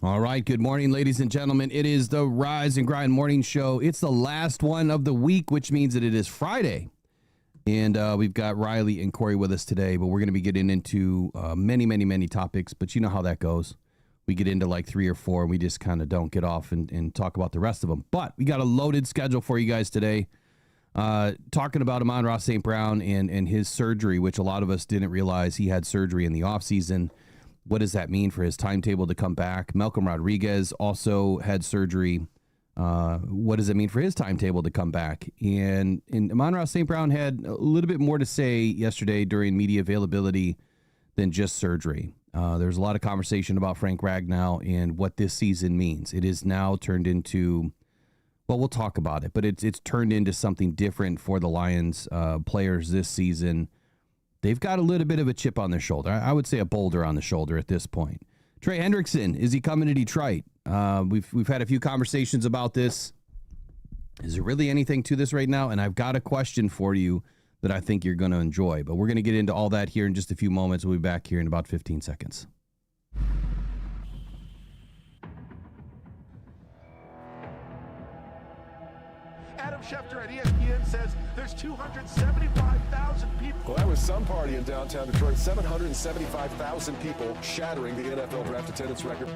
All right. Good morning, ladies and gentlemen. It is the Rise and Grind Morning Show. It's the last one of the week, which means that it is Friday. And we've got Riley and Corey with us today, but we're going to be getting into many topics. But you know how that goes. We get into like 3 or 4, and we just kind of don't get off and talk about the rest of them. But we got a loaded schedule for you guys today. Talking about Amon-Ra St. Brown and his surgery, which a lot of us didn't realize he had surgery in the offseason. What does that mean for his timetable to come back? Malcolm Rodriguez also had surgery. What does it mean for his timetable to come back? And Amon-Ra St. Brown had a little bit more to say yesterday during media availability than just surgery. There's a lot of conversation about Frank Ragnow and what this season means. It is now turned into, well, we'll talk about it, but it's turned into something different for the Lions players this season. They've got a little bit of a chip on their shoulder. I would say a boulder on the shoulder at this point. Trey Hendrickson, is he coming to Detroit? We've had a few conversations about this. Is there really anything to this right now? And I've got a question for you that I think you're going to enjoy. But we're going to get into all that here in just a few moments. We'll be back here in about 15 seconds. Adam Schefter at ESPN says there's 275,000 people. Well, that was some party in downtown Detroit. 775,000 people shattering the NFL draft attendance record.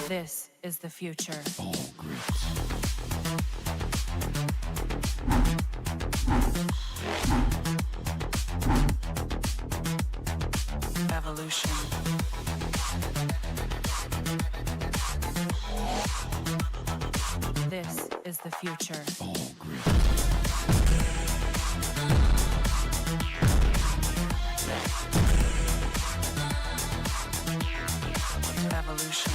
This is the future. All grit. Evolution. This is the future. All grit. Evolution.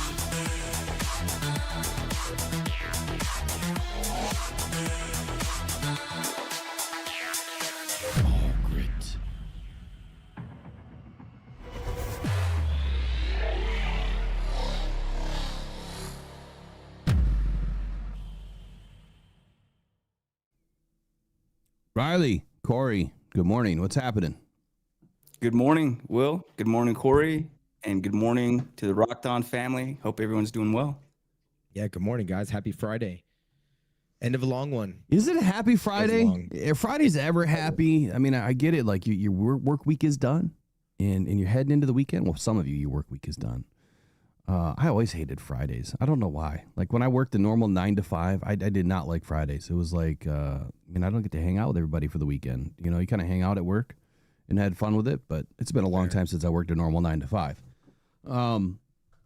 All grit. Riley, Corey, good morning. What's happening? Good morning, Will. Good morning, Corey. And good morning to the Rockhound family. Hope everyone's doing well. Yeah, good morning, guys. Happy Friday. End of a long one. Is it a happy Friday? long. If Friday's ever happy, I mean, I get it. Like your work week is done and you're heading into the weekend. Well, some of you, your work week is done. I always hated Fridays. I don't know why. Like when I worked the normal 9 to 5, I did not like Fridays. It was like, I don't get to hang out with everybody for the weekend. You know, you kind of hang out at work and had fun with it, but it's been a long time since I worked a normal 9 to 5.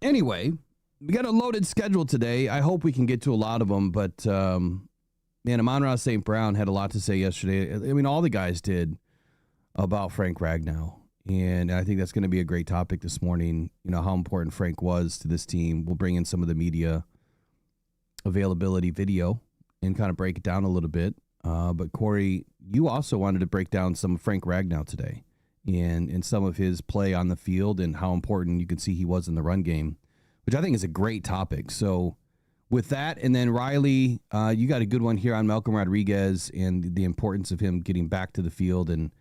Anyway, we got a loaded schedule today. I hope we can get to a lot of them, but, man, Amon-Ra St. Brown had a lot to say yesterday. I mean, all the guys did about Frank Ragnow, and I think that's going to be a great topic this morning. You know, how important Frank was to this team. We'll bring in some of the media availability video and kind of break it down a little bit. But Corey, you also wanted to break down some of Frank Ragnow today and some of his play on the field and how important you can see he was in the run game, which I think is a great topic. So with that, and then Riley, you got a good one here on Malcolm Rodriguez and the importance of him getting back to the field. And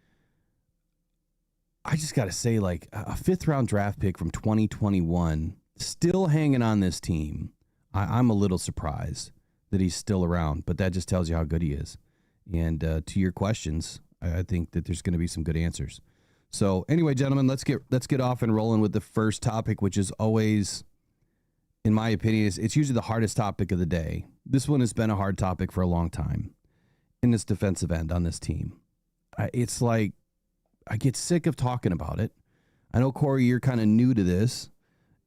I just got to say, like, a 5th-round draft pick from 2021 still hanging on this team. I'm a little surprised that he's still around, but that just tells you how good he is. And to your questions, I think that there's going to be some good answers. So anyway, gentlemen, let's get off and rolling with the first topic, which is always, in my opinion, it's usually the hardest topic of the day. This one has been a hard topic for a long time in this defensive end on this team. It's like I get sick of talking about it. I know, Corey, you're kind of new to this,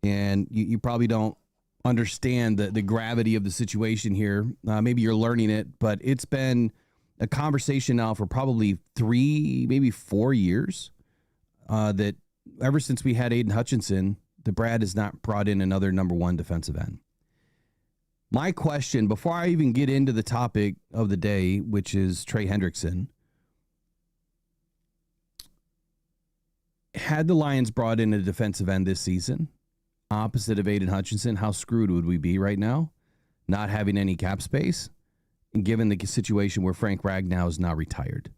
and you probably don't understand the gravity of the situation here. Maybe you're learning it, but it's been a conversation now for probably 3, maybe 4 years. That ever since we had Aiden Hutchinson, the Brad has not brought in another number 1 defensive end. My question, before I even get into the topic of the day, which is Trey Hendrickson, had the Lions brought in a defensive end this season, opposite of Aiden Hutchinson, how screwed would we be right now? Not having any cap space, and given the situation where Frank Ragnow is now retired.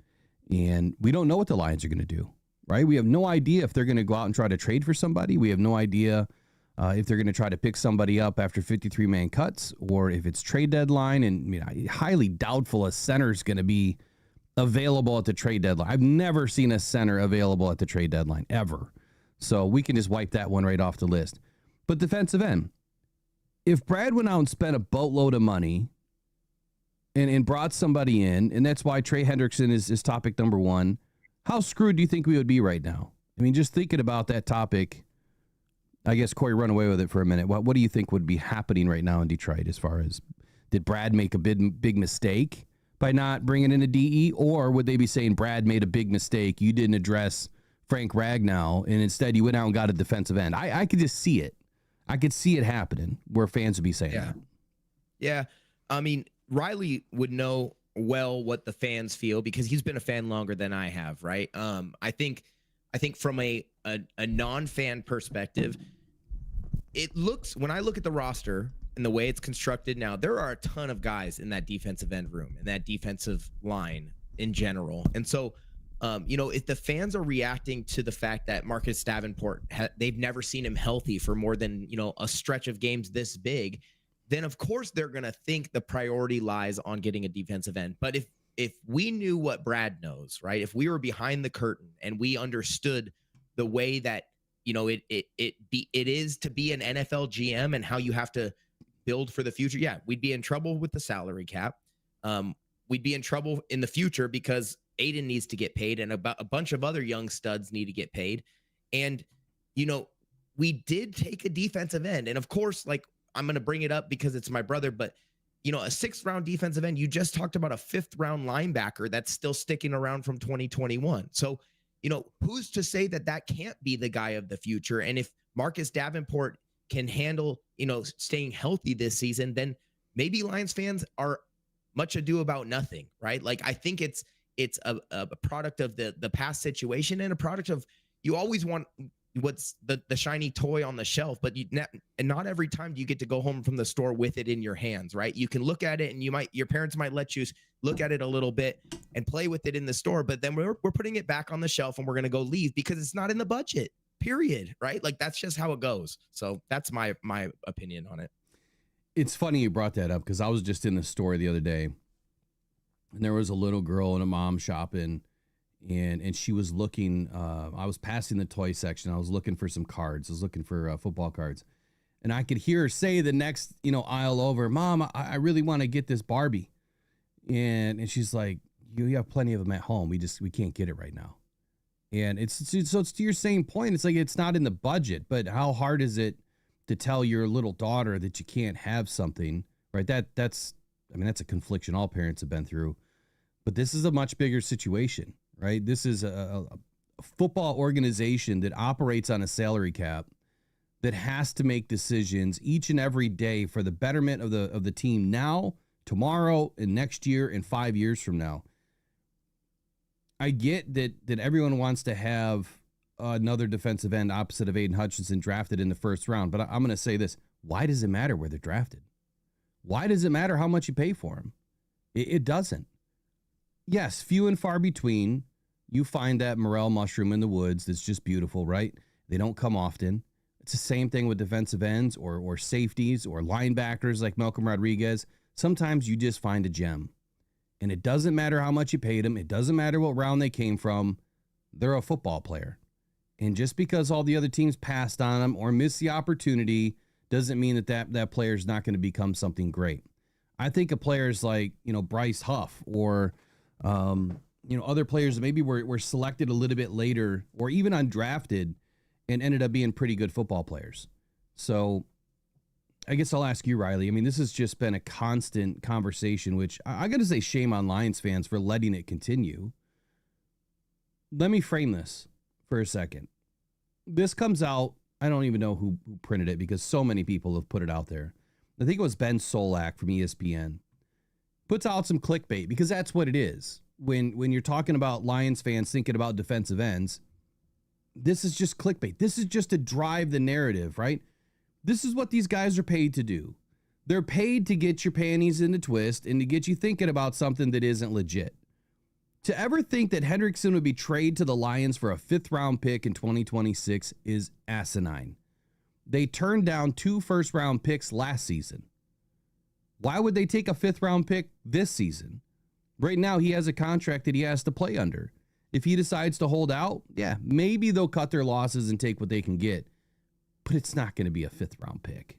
And we don't know what the Lions are going to do, right? We have no idea if they're going to go out and try to trade for somebody. We have no idea if they're going to try to pick somebody up after 53-man cuts, or if it's trade deadline. And highly doubtful a center is going to be available at the trade deadline. I've never seen a center available at the trade deadline, ever. So we can just wipe that one right off the list. But defensive end, if Brad went out and spent a boatload of money and brought somebody in, and that's why Trey Hendrickson is topic number one, how screwed do you think we would be right now? I mean, just thinking about that topic, I guess, Corey, run away with it for a minute. What do you think would be happening right now in Detroit as far as, did Brad make a big mistake by not bringing in a DE, or would they be saying Brad made a big mistake, you didn't address Frank Ragnow, and instead you went out and got a defensive end? I could just see it. I could see it happening where fans would be saying that. Yeah. I mean, Riley would know well what the fans feel because he's been a fan longer than I have, right? I think from a non-fan perspective, it looks, when I look at the roster and the way it's constructed now, there are a ton of guys in that defensive end room and that defensive line in general. And so, if the fans are reacting to the fact that Marcus Davenport, they've never seen him healthy for more than, a stretch of games this big, then of course they're going to think the priority lies on getting a defensive end. But if we knew what Brad knows, right? If we were behind the curtain and we understood the way that, it is to be an NFL GM and how you have to build for the future, yeah, we'd be in trouble with the salary cap. We'd be in trouble in the future because Aiden needs to get paid and a bunch of other young studs need to get paid. And, we did take a defensive end. And of course, like, I'm going to bring it up because it's my brother, but a 6th round defensive end, you just talked about a 5th round linebacker that's still sticking around from 2021. So, who's to say that can't be the guy of the future? And if Marcus Davenport can handle, staying healthy this season, then maybe Lions fans are much ado about nothing, right? Like, I think it's a product of the past situation and a product of, you always want what's the shiny toy on the shelf, but not every time do you get to go home from the store with it in your hands, right? You can look at it and your parents might let you look at it a little bit and play with it in the store, but then we're putting it back on the shelf and we're going to go leave because it's not in the budget, period, right? Like, that's just how it goes. So that's my opinion on it. It's funny you brought that up because I was just in the store the other day and there was a little girl and a mom shopping, and she was looking, I was passing the toy section. I was looking for some cards. I was looking for football cards. And I could hear her say the next, aisle over, "Mom, I really want to get this Barbie." And she's like, you have plenty of them at home. We can't get it right now. And it's to your same point. It's like, it's not in the budget, but how hard is it to tell your little daughter that you can't have something, right? That's a confliction all parents have been through, but this is a much bigger situation. Right? This is a football organization that operates on a salary cap that has to make decisions each and every day for the betterment of the team now, tomorrow, and next year, and 5 years from now. I get that everyone wants to have another defensive end opposite of Aiden Hutchinson drafted in the 1st round, but I'm going to say this. Why does it matter where they're drafted? Why does it matter how much you pay for them? It doesn't. Yes, few and far between. You find that morel mushroom in the woods that's just beautiful, right? They don't come often. It's the same thing with defensive ends or safeties or linebackers like Malcolm Rodriguez. Sometimes you just find a gem. And it doesn't matter how much you paid them. It doesn't matter what round they came from. They're a football player. And just because all the other teams passed on them or missed the opportunity doesn't mean that player is not going to become something great. I think of players like, Bryce Huff or other players that maybe were selected a little bit later or even undrafted and ended up being pretty good football players. So I guess I'll ask you, Riley. I mean, this has just been a constant conversation, which I got to say shame on Lions fans for letting it continue. Let me frame this for a second. This comes out, I don't even know who printed it because so many people have put it out there. I think it was Ben Solak from ESPN, puts out some clickbait because that's what it is. When you're talking about Lions fans thinking about defensive ends, this is just clickbait. This is just to drive the narrative, right? This is what these guys are paid to do. They're paid to get your panties in a twist and to get you thinking about something that isn't legit. To ever think that Hendrickson would be traded to the Lions for a 5th-round pick in 2026 is asinine. They turned down 2 first-round picks last season. Why would they take a 5th-round pick this season? Right now, he has a contract that he has to play under. If he decides to hold out, yeah, maybe they'll cut their losses and take what they can get. But it's not going to be a 5th-round pick.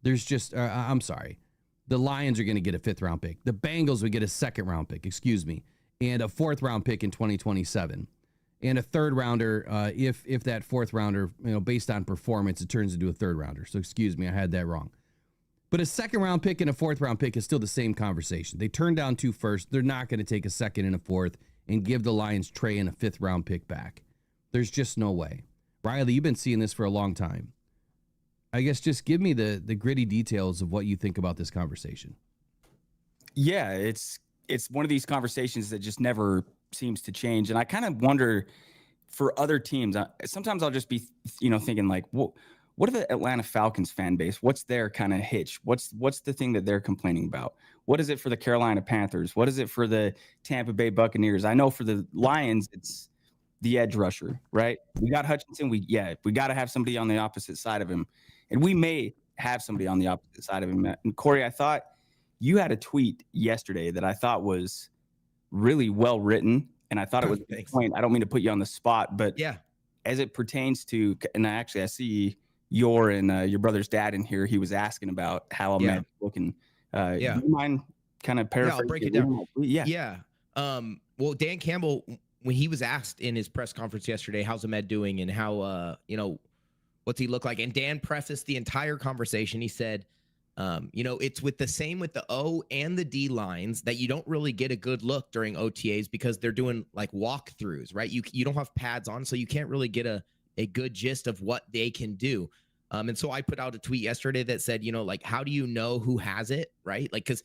There's just, I'm sorry. The Lions are going to get a 5th-round pick. The Bengals would get a 2nd-round pick, and a 4th-round pick in 2027. And a 3rd-rounder, if that 4th-rounder, based on performance, it turns into a 3rd-rounder. So I had that wrong. But a 2nd-round pick and a 4th-round pick is still the same conversation. They turned down 2 firsts. They're not going to take a 2nd and a 4th and give the Lions Trey and a 5th-round pick back. There's just no way. Riley, you've been seeing this for a long time. I guess just give me the gritty details of what you think about this conversation. Yeah, it's one of these conversations that just never seems to change. And I kind of wonder for other teams, sometimes I'll just be, thinking like, what are the Atlanta Falcons fan base? What's their kind of hitch? What's the thing that they're complaining about? What is it for the Carolina Panthers? What is it for the Tampa Bay Buccaneers? I know for the Lions, it's the edge rusher, right? We got Hutchinson. We got to have somebody on the opposite side of him. And we may have somebody on the opposite side of him. And Corey, I thought you had a tweet yesterday that I thought was really well written. And I thought it was a good point. I don't mean to put you on the spot, but yeah, as it pertains to, and I see your brother's dad in here. He was asking about how Ahmed's looking. Do you mind kind of paraphrasing? Yeah, I'll break it down. Yeah. Well, Dan Campbell, when he was asked in his press conference yesterday, how's Ahmed doing and how, what's he look like? And Dan prefaced the entire conversation. He said, it's with the O and the D lines that you don't really get a good look during OTAs because they're doing like walkthroughs, right? You don't have pads on, so you can't really get a good gist of what they can do. And so I put out a tweet yesterday that said, how do you know who has it, right? Like, because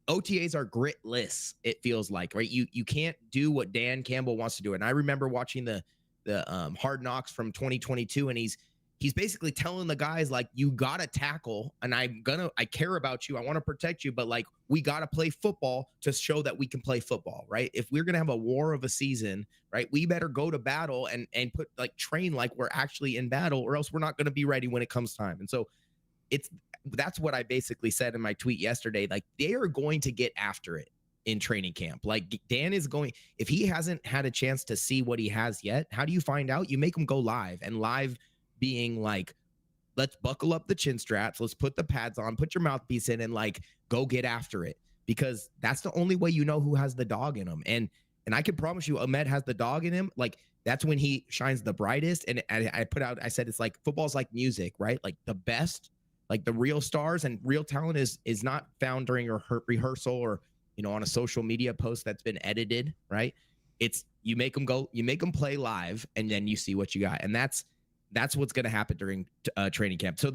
OTAs are gritless, it feels like, right? You can't do what Dan Campbell wants to do. And I remember watching the Hard Knocks from 2022, and he's basically telling the guys, like, you got to tackle, and I care about you. I want to protect you, but like, we got to play football to show that we can play football, right? If we're going to have a war of a season, right, we better go to battle and put train like we're actually in battle, or else we're not going to be ready when it comes time. And so that's what I basically said in my tweet yesterday. Like, they are going to get after it in training camp. Like, Dan is going, if he hasn't had a chance to see what he has yet, how do you find out? You make him go live, and live being like, let's buckle up the chin straps, let's put the pads on, put your mouthpiece in, and like, go get after it, because that's the only way you know who has the dog in him. And I can promise you, Ahmed has the dog in him. Like, that's when he shines the brightest. And I said, it's like, football's like music, right? Like, the best, like the real stars and real talent is not found during a rehearsal or, on a social media post that's been edited, right? It's, you make them play live, and then you see what you got. And that's what's going to happen during training camp. So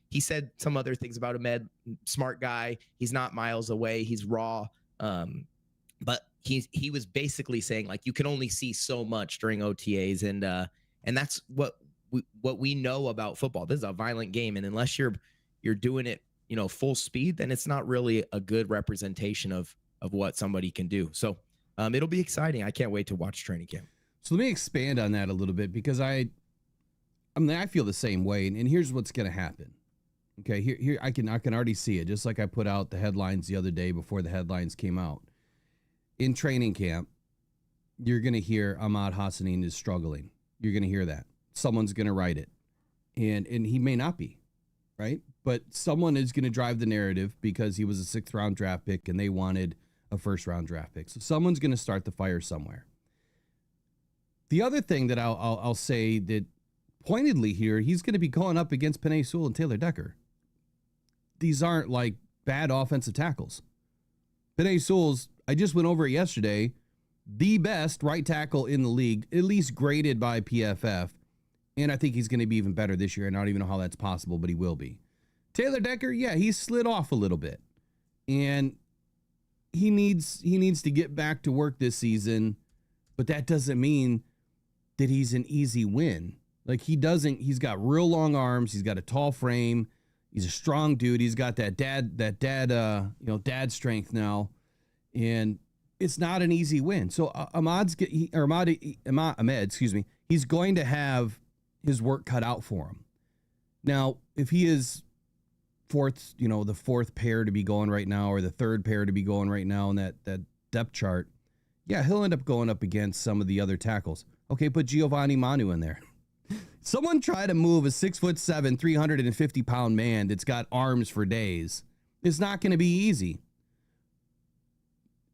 he said some other things about Ahmed, smart guy. He's not miles away. He's raw. But he was basically saying, like, you can only see so much during OTAs. And that's what we know about football. This is a violent game. And unless you're doing it, full speed, then it's not really a good representation of what somebody can do. So it'll be exciting. I can't wait to watch training camp. So let me expand on that a little bit, because I feel the same way, and here's what's going to happen. Okay, here I can already see it. Just like I put out the headlines the other day before the headlines came out. In training camp, you're going to hear Ahmad Hassanin is struggling. You're going to hear that. Someone's going to write it, and he may not be, right? But someone is going to drive the narrative because he was a 6th round draft pick and they wanted a 1st round draft pick. So someone's going to start the fire somewhere. The other thing that I'll say that pointedly here, he's going to be going up against Penei Sewell and Taylor Decker. These aren't like bad offensive tackles. Penei Sewell's, I just went over it yesterday, the best right tackle in the league, at least graded by PFF. And I think he's going to be even better this year. And I don't even know how that's possible, but he will be. Taylor Decker, yeah, he slid off a little bit. And he needs to get back to work this season, but that doesn't mean that he's an easy win. Like he's got real long arms, he's got a tall frame, he's a strong dude, he's got that dad strength now. And it's not an easy win. So Ahmed, he's going to have his work cut out for him. Now, if he is the fourth pair to be going right now, or the third pair to be going right now in that depth chart, yeah, he'll end up going up against some of the other tackles. Okay, put Giovanni Manu in there. Someone try to move a 6'7", 350-pound man that's got arms for days. It's not going to be easy.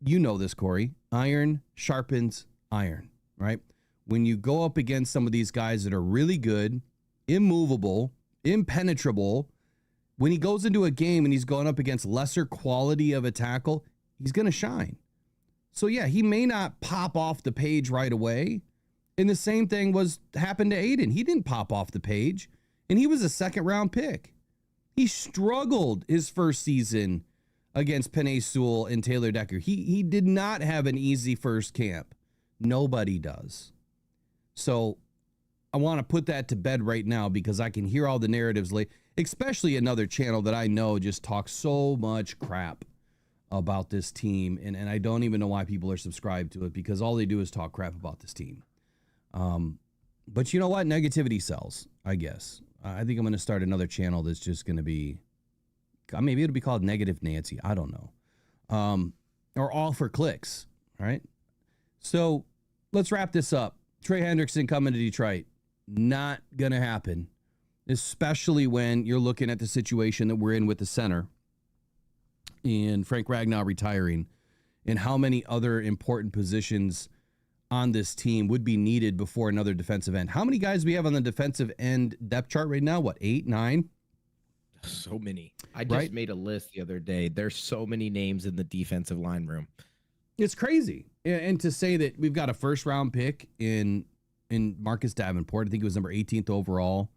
You know this, Corey. Iron sharpens iron, right? When you go up against some of these guys that are really good, immovable, impenetrable, when he goes into a game and he's going up against lesser quality of a tackle, he's going to shine. So, yeah, he may not pop off the page right away. And the same thing happened to Aiden. He didn't pop off the page, and he was a second-round pick. He struggled his first season against Penei Sewell and Taylor Decker. He did not have an easy first camp. Nobody does. So I want to put that to bed right now, because I can hear all the narratives late, especially another channel that I know just talks so much crap about this team. And I don't even know why people are subscribed to it, because all they do is talk crap about this team. But you know what? Negativity sells, I guess. I think I'm going to start another channel that's just going to be, maybe it'll be called Negative Nancy. I don't know. Or All for Clicks. All right. So let's wrap this up. Trey Hendrickson coming to Detroit. Not going to happen, especially when you're looking at the situation that we're in with the center and Frank Ragnow retiring, and how many other important positions on this team would be needed before another defensive end. How many guys do we have on the defensive end depth chart right now? What, 8, 9? So many. I just made a list the other day. There's so many names in the defensive line room. It's crazy. And to say that we've got a first-round pick in Marcus Davenport, I think it was number 18th overall,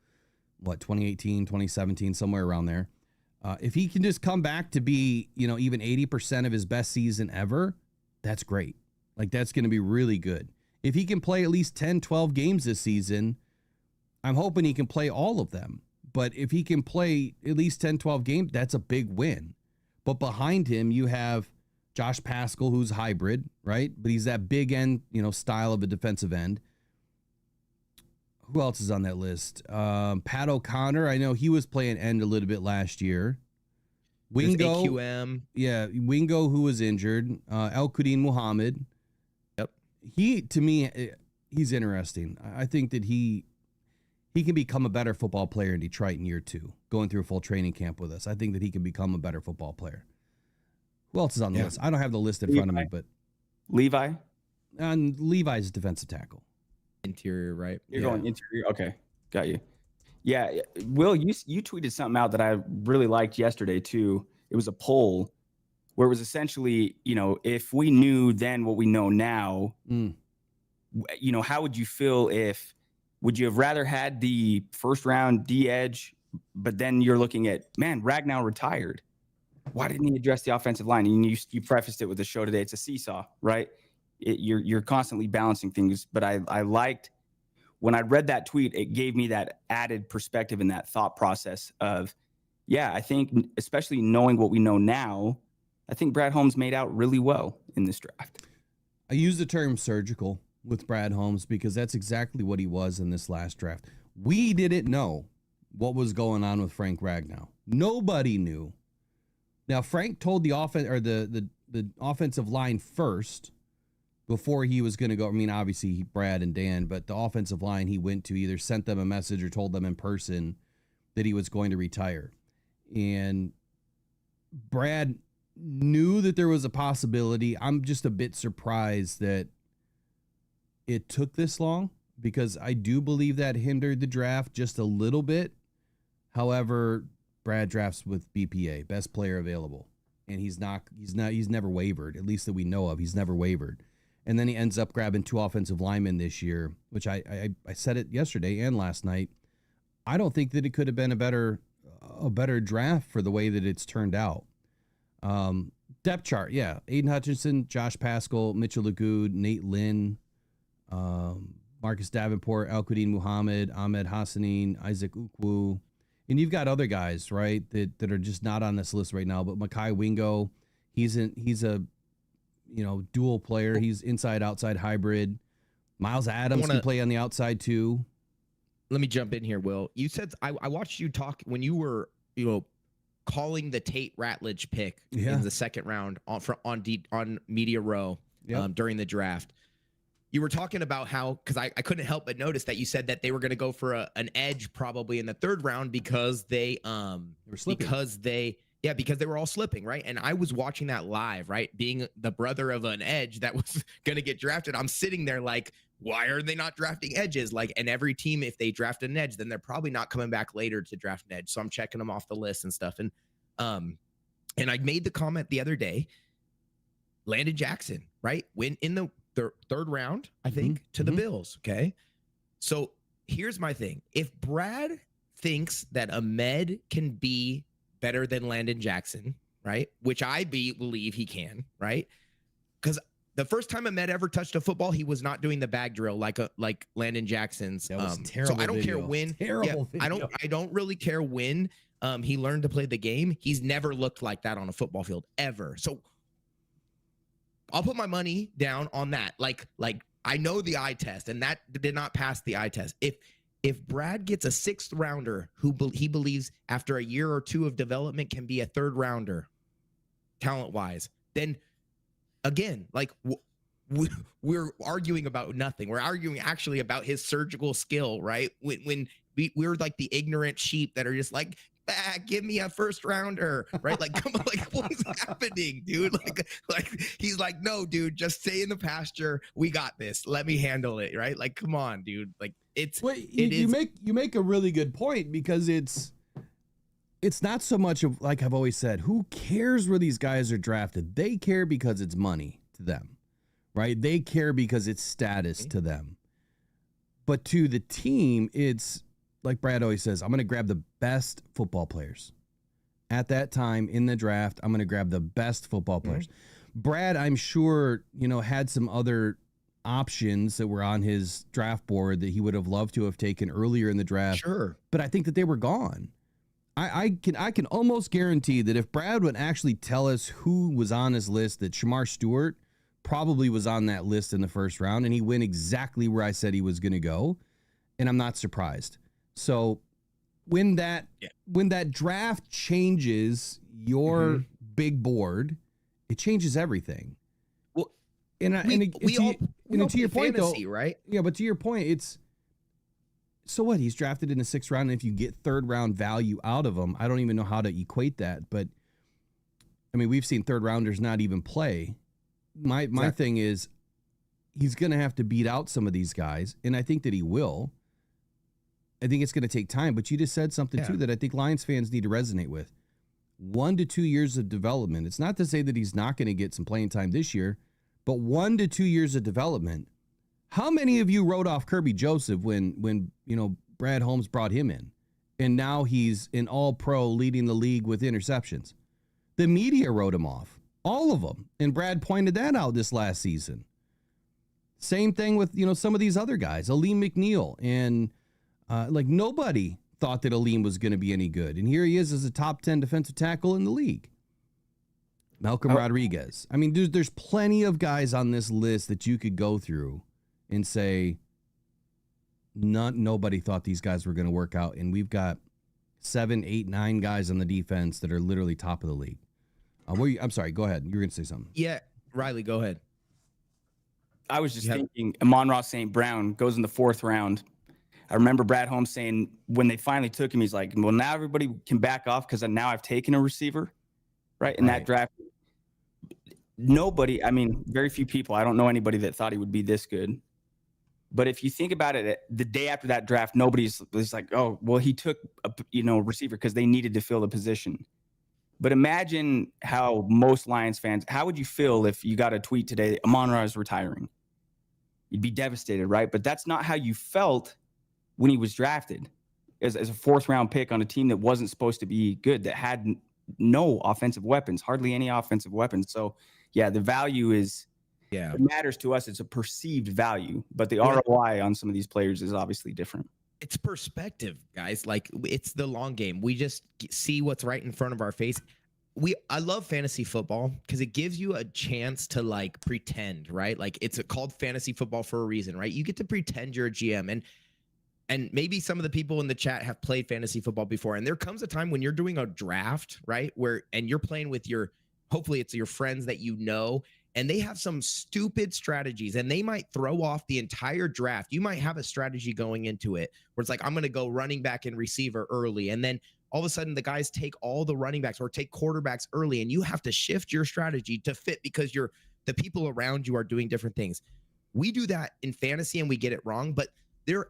2018, 2017, somewhere around there. If he can just come back to be, even 80% of his best season ever, that's great. Like, that's going to be really good. If he can play at least 10, 12 games this season, I'm hoping he can play all of them. But if he can play at least 10, 12 games, that's a big win. But behind him, you have Josh Paschal, who's hybrid, right? But he's that big end, style of a defensive end. Who else is on that list? Pat O'Connor. I know he was playing end a little bit last year. Wingo. AQM. Yeah, Wingo, who was injured. El Qudin Muhammad. Yep. To me, he's interesting. I think that he can become a better football player in Detroit in year 2, going through a full training camp with us. I think that he can become a better football player. Who else is on the list? I don't have the list in front of me, but Levi? And Levi's defensive tackle. Interior, right? You're going interior. Okay. Got you. Yeah. Will, you tweeted something out that I really liked yesterday too. It was a poll where it was essentially, if we knew then what we know now, how would you feel would you have rather had the first round D edge, but then you're looking at, man, Ragnow retired. Why didn't he address the offensive line? And you prefaced it with the show today. It's a seesaw, right? You're constantly balancing things. But I liked when I read that tweet, it gave me that added perspective and that thought process of, yeah, I think especially knowing what we know now, I think Brad Holmes made out really well in this draft. I use the term surgical with Brad Holmes because that's exactly what he was in this last draft. We didn't know what was going on with Frank Ragnow. Nobody knew. Now, Frank told the offensive line first before he was going to go. I mean, obviously, Brad and Dan, but the offensive line he went to either sent them a message or told them in person that he was going to retire. And Brad knew that there was a possibility. I'm just a bit surprised that it took this long, because I do believe that hindered the draft just a little bit. However, Brad drafts with BPA, best player available, and he's never wavered, at least that we know of. He's never wavered. And then he ends up grabbing 2 offensive linemen this year, which I said it yesterday and last night. I don't think that it could have been a better a better draft for the way that it's turned out. Depth chart, yeah. Aiden Hutchinson, Josh Paschal, Mitchell Lagoud, Nate Lynn, Marcus Davenport, Al-Qadim Muhammad, Ahmed Hassanin, Isaac Ukwu. And you've got other guys, right, that are just not on this list right now. But Makai Wingo, he's a dual player. He's inside outside hybrid. Miles Adams can play on the outside too. Let me jump in here, Will. You said I watched you talk when you were calling the Tate Ratledge pick in the second round on Media Row during the draft. You were talking about how, because I couldn't help but notice that you said that they were going to go for an edge probably in the third round because they were slipping. Because they were all slipping, right? And I was watching that live, right? Being the brother of an edge that was going to get drafted, I'm sitting there like, why are they not drafting edges? Like, and every team, if they draft an edge, then they're probably not coming back later to draft an edge. So I'm checking them off the list and stuff. And I made the comment the other day, Landon Jackson, right? Went in the third round, I think, to the Bills. Okay. So here's my thing. If Brad thinks that Ahmed can be better than Landon Jackson, right? Which I believe he can, right? Because the first time Ahmed ever touched a football, he was not doing the bag drill like Landon Jackson's. That was terrible. So I don't care when. Terrible video. I don't really care when he learned to play the game. He's never looked like that on a football field ever. So I'll put my money down on that. Like I know the eye test, and that did not pass the eye test. If Brad gets a sixth rounder who he believes after a year or two of development can be a third rounder, talent wise, then again, like we're arguing about nothing. We're arguing actually about his surgical skill, right? When we're like the ignorant sheep that are just like, give me a first rounder, right? Like, come on, like what's happening, dude? Like he's like, no, dude, just stay in the pasture. We got this. Let me handle it, right? Like, come on, dude. Like you make a really good point, because it's not so much of, like I've always said, who cares where these guys are drafted? They care because it's money to them, right? They care because it's status to them. But to the team, it's like Brad always says, I'm going to grab the best football players. At that time in the draft, I'm going to grab the best football players. Brad, I'm sure, had some other options that were on his draft board that he would have loved to have taken earlier in the draft. Sure. But I think that they were gone. I can almost guarantee that if Brad would actually tell us who was on his list, that Shamar Stewart probably was on that list in the first round, and he went exactly where I said he was going to go. And I'm not surprised. So when that draft changes your big board, it changes everything. Well, to your point, fantasy, though, right? Yeah, but to your point, it's so what? He's drafted in the sixth round, and if you get third round value out of him, I don't even know how to equate that. But I mean, we've seen third rounders not even play. My thing is, he's going to have to beat out some of these guys, and I think that he will. I think it's going to take time, but you just said something too that I think Lions fans need to resonate with. 1 to 2 years of development. It's not to say that he's not going to get some playing time this year, but 1 to 2 years of development. How many of you wrote off Kirby Joseph when Brad Holmes brought him in, and now he's an all-pro leading the league with interceptions? The media wrote him off, all of them, and Brad pointed that out this last season. Same thing with some of these other guys, Aleem McNeil, and nobody thought that Aleem was going to be any good. And here he is as a top 10 defensive tackle in the league. Malcolm Rodriguez. I mean, there's plenty of guys on this list that you could go through and say, nobody thought these guys were going to work out. And we've got 7, 8, 9 guys on the defense that are literally top of the league. I'm sorry, go ahead. You were going to say something. Yeah, Riley, go ahead. I was just thinking Amon-Ra St. Brown goes in the 4th round. I remember Brad Holmes saying when they finally took him, he's like, well, now everybody can back off because now I've taken a receiver, right? In that draft, very few people, I don't know anybody that thought he would be this good. But if you think about it, the day after that draft, nobody's like, oh, well, he took a receiver because they needed to fill the position. But imagine how most Lions fans, how would you feel if you got a tweet today, Amon-Ra is retiring? You'd be devastated, right? But that's not how you felt when he was drafted. as a 4th round pick on a team that wasn't supposed to be good, that had no offensive weapons, hardly any offensive weapons. So yeah, the value is, Yeah. it matters to us. It's a perceived value, but the ROI on some of these players is obviously different. It's perspective, guys. Like, it's the long game. We just see what's right in front of our face. I love fantasy football because it gives you a chance to like pretend, right? Like, it's called fantasy football for a reason, right? You get to pretend you're a GM, and maybe some of the people in the chat have played fantasy football before. And there comes a time when you're doing a draft, right? And you're playing with hopefully it's your friends that you know, and they have some stupid strategies and they might throw off the entire draft. You might have a strategy going into it where it's like, I'm going to go running back and receiver early. And then all of a sudden the guys take all the running backs or take quarterbacks early, and you have to shift your strategy to fit because the people around you are doing different things. We do that in fantasy and we get it wrong, but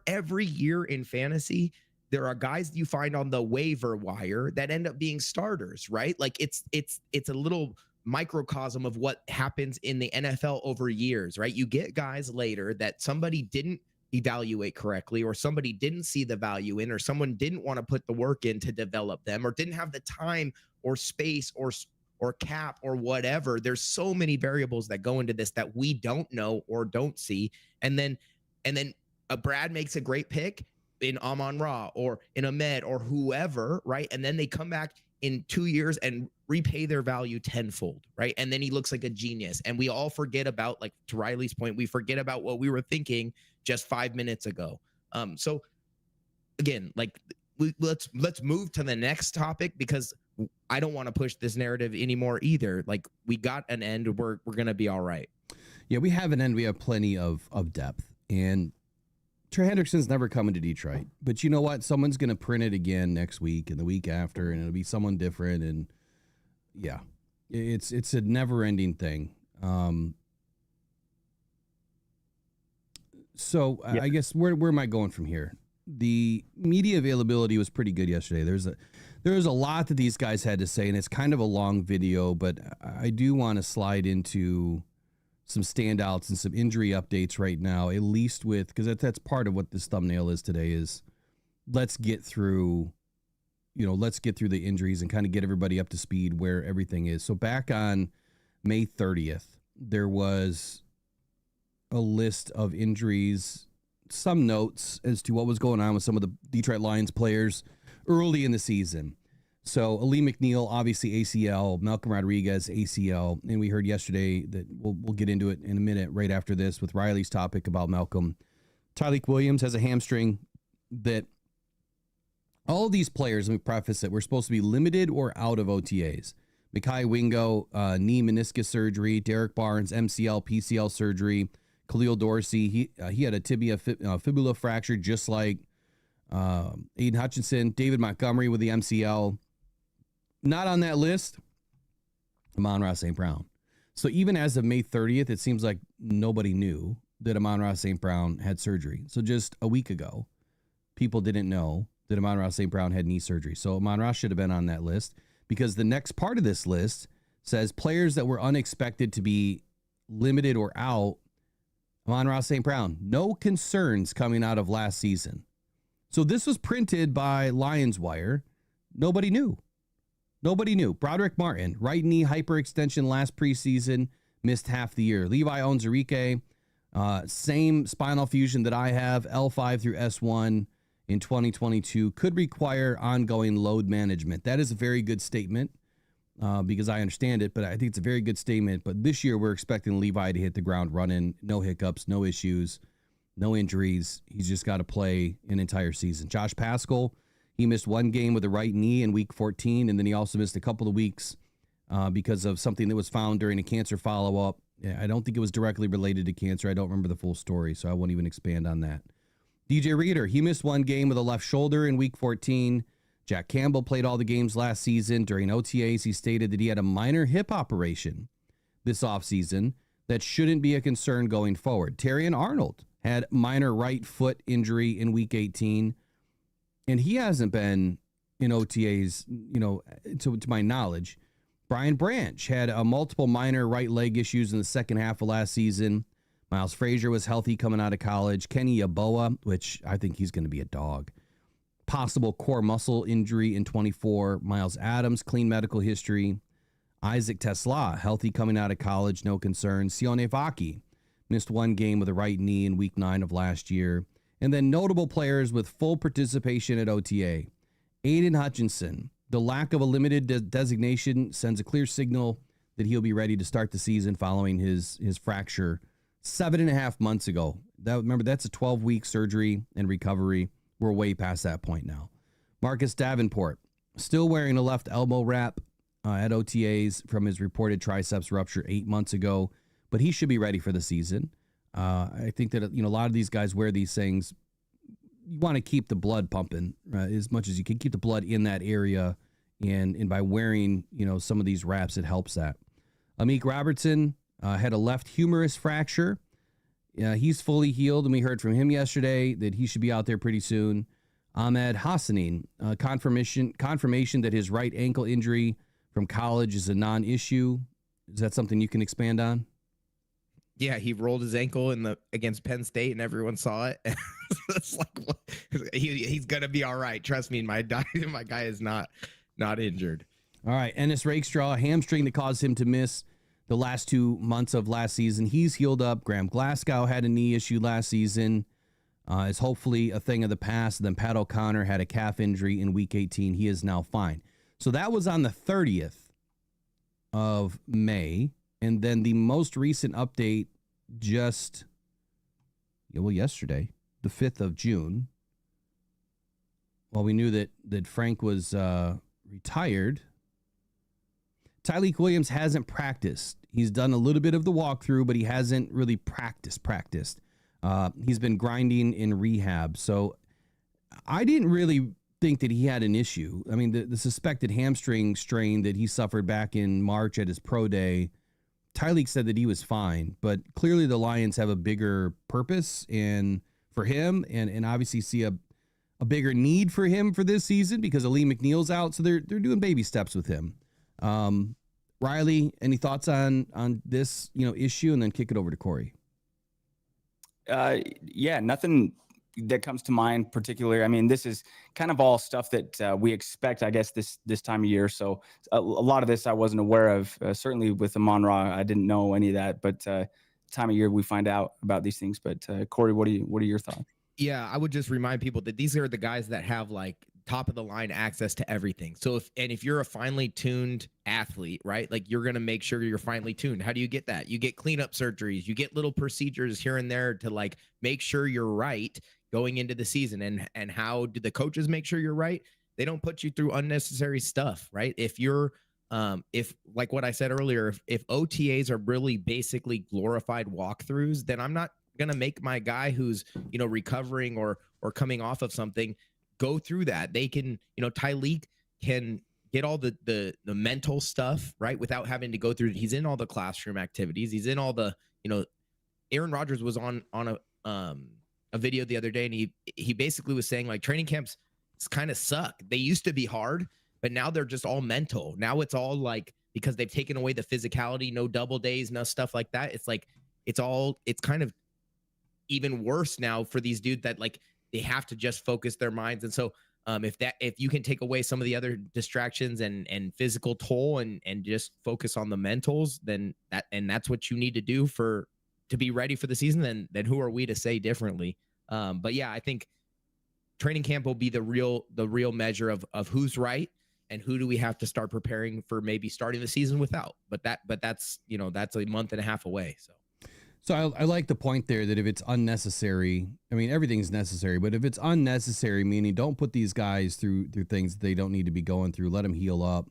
every year in fantasy, there are guys you find on the waiver wire that end up being starters, right? Like, it's a little microcosm of what happens in the NFL over years, right? You get guys later that somebody didn't evaluate correctly, or somebody didn't see the value in, or someone didn't want to put the work in to develop them, or didn't have the time or space or cap or whatever. There's so many variables that go into this that we don't know or don't see. And then Brad makes a great pick in Amon-Ra or in Ahmed or whoever, right? And then they come back in 2 years and repay their value tenfold, right? And then he looks like a genius. And we all forget about, like, to Riley's point, we forget about what we were thinking just 5 minutes ago. So again, like, let's move to the next topic, because I don't want to push this narrative anymore either. Like, we got an end. We're going to be all right. Yeah, we have an end. We have plenty of depth. And Trey Hendrickson's never coming to Detroit, but you know what? Someone's going to print it again next week and the week after, and it'll be someone different. And yeah, it's a never ending thing. So I guess where am I going from here? The media availability was pretty good yesterday. There was a lot that these guys had to say, and it's kind of a long video, but I do want to slide into some standouts and some injury updates right now, at least because that's part of what this thumbnail is today. Is let's get through the injuries and kind of get everybody up to speed where everything is. So back on May 30th, there was a list of injuries, some notes as to what was going on with some of the Detroit Lions players early in the season. So Ali McNeil, obviously ACL, Malcolm Rodriguez, ACL, and we heard yesterday that we'll get into it in a minute right after this with Riley's topic about Malcolm. Tyleik Williams has a hamstring. That all of these players, let me preface it, were supposed to be limited or out of OTAs. Mekhi Wingo, knee meniscus surgery. Derek Barnes, MCL, PCL surgery. Khalil Dorsey, he had a tibia fibula fracture, just like Aiden Hutchinson. David Montgomery with the MCL. Not on that list, Amon-Ra St. Brown. So even as of May 30th, it seems like nobody knew that Amon-Ra St. Brown had surgery. So just a week ago, people didn't know that Amon-Ra St. Brown had knee surgery. So Amon-Ra should have been on that list, because the next part of this list says players that were unexpected to be limited or out. Amon-Ra St. Brown, no concerns coming out of last season. So this was printed by Lions Wire. Nobody knew. Broderick Martin, right knee hyperextension last preseason, missed half the year. Levi Onwuzurike, same spinal fusion that I have, L5 through S1 in 2022, could require ongoing load management. That is a very good statement because I understand it, but I think it's a very good statement. But this year we're expecting Levi to hit the ground running, no hiccups, no issues, no injuries. He's just got to play an entire season. Josh Paschal, he missed one game with a right knee in week 14, and then he also missed a couple of weeks because of something that was found during a cancer follow-up. I don't think it was directly related to cancer. I don't remember the full story, so I won't even expand on that. DJ Reader, he missed one game with a left shoulder in week 14. Jack Campbell played all the games last season. During OTAs, he stated that he had a minor hip operation this offseason that shouldn't be a concern going forward. Terrion Arnold had minor right foot injury in week 18, and he hasn't been in OTAs, to my knowledge. Brian Branch had multiple minor right leg issues in the second half of last season. Miles Frazier was healthy coming out of college. Kenny Yeboah, which I think he's going to be a dog. possible core muscle injury in 24. Miles Adams, clean medical history. Isaac Tesla, healthy coming out of college, no concerns. Sione Vaki, missed one game with a right knee in week 9 of last year. And then notable players with full participation at OTA. Aiden Hutchinson, the lack of a limited designation sends a clear signal that he'll be ready to start the season following his fracture 7.5 months ago. Remember, that's a 12-week surgery and recovery. We're way past that point now. Marcus Davenport, still wearing a left elbow wrap at OTAs from his reported triceps rupture 8 months ago, but he should be ready for the season. I think that, a lot of these guys wear these things. You want to keep the blood pumping as much as you can, keep the blood in that area. And by wearing, some of these wraps, it helps that. Amik Robertson had a left humerus fracture. He's fully healed, and we heard from him yesterday that he should be out there pretty soon. Ahmed Hassanin, confirmation that his right ankle injury from college is a non-issue. Is that something you can expand on? Yeah, he rolled his ankle against Penn State, and everyone saw it. It's like, he's gonna be all right. Trust me, my guy is not injured. All right, Ennis Rakestraw, hamstring that caused him to miss the last 2 months of last season. He's healed up. Graham Glasgow had a knee issue last season. Is hopefully a thing of the past. And then Pat O'Connor had a calf injury in week 18. He is now fine. So that was on the 30th of May. And then the most recent update yesterday, the 5th of June. Well, we knew that Frank was retired. Tyleik Williams hasn't practiced. He's done a little bit of the walkthrough, but he hasn't really practiced. He's been grinding in rehab. So I didn't really think that he had an issue. I mean, the suspected hamstring strain that he suffered back in March at his pro day, Tyleik said that he was fine, but clearly the Lions have a bigger purpose for him and obviously see a bigger need for him for this season because Ali McNeil's out. So they're doing baby steps with him. Riley, any thoughts on this, issue, and then kick it over to Corey? Yeah, nothing that comes to mind particularly. I mean, this is kind of all stuff that we expect, I guess, this time of year. So a lot of this I wasn't aware of. Certainly with Amon-Ra, I didn't know any of that. But time of year we find out about these things. But Corey, what are your thoughts? Yeah, I would just remind people that these are the guys that have like top of the line access to everything. So if you're a finely tuned athlete, right? Like you're going to make sure you're finely tuned. How do you get that? You get cleanup surgeries, you get little procedures here and there to like make sure you're right going into the season. And how do the coaches make sure you're right? They don't put you through unnecessary stuff, right? If you're if like what I said earlier, if OTAs are really basically glorified walkthroughs, then I'm not going to make my guy who's, recovering or coming off of something go through that. They can, Tyleik can get all the mental stuff right without having to go through. He's in all the classroom activities. He's in all the, Aaron Rodgers was on a video the other day, and he basically was saying like training camps kind of suck. They used to be hard, but now they're just all mental. Now it's all like, because they've taken away the physicality, no double days, no stuff like that. It's like, it's kind of even worse now for these dudes that like, they have to just focus their minds. And so if you can take away some of the other distractions and physical toll and just focus on the mentals, then that's what you need to do to be ready for the season, then who are we to say differently? But yeah, I think training camp will be the real measure of who's right and who do we have to start preparing for maybe starting the season without. But that's that's a month and a half away. So I like the point there that if it's unnecessary, I mean, everything's necessary, but if it's unnecessary, meaning don't put these guys through things that they don't need to be going through, let them heal up.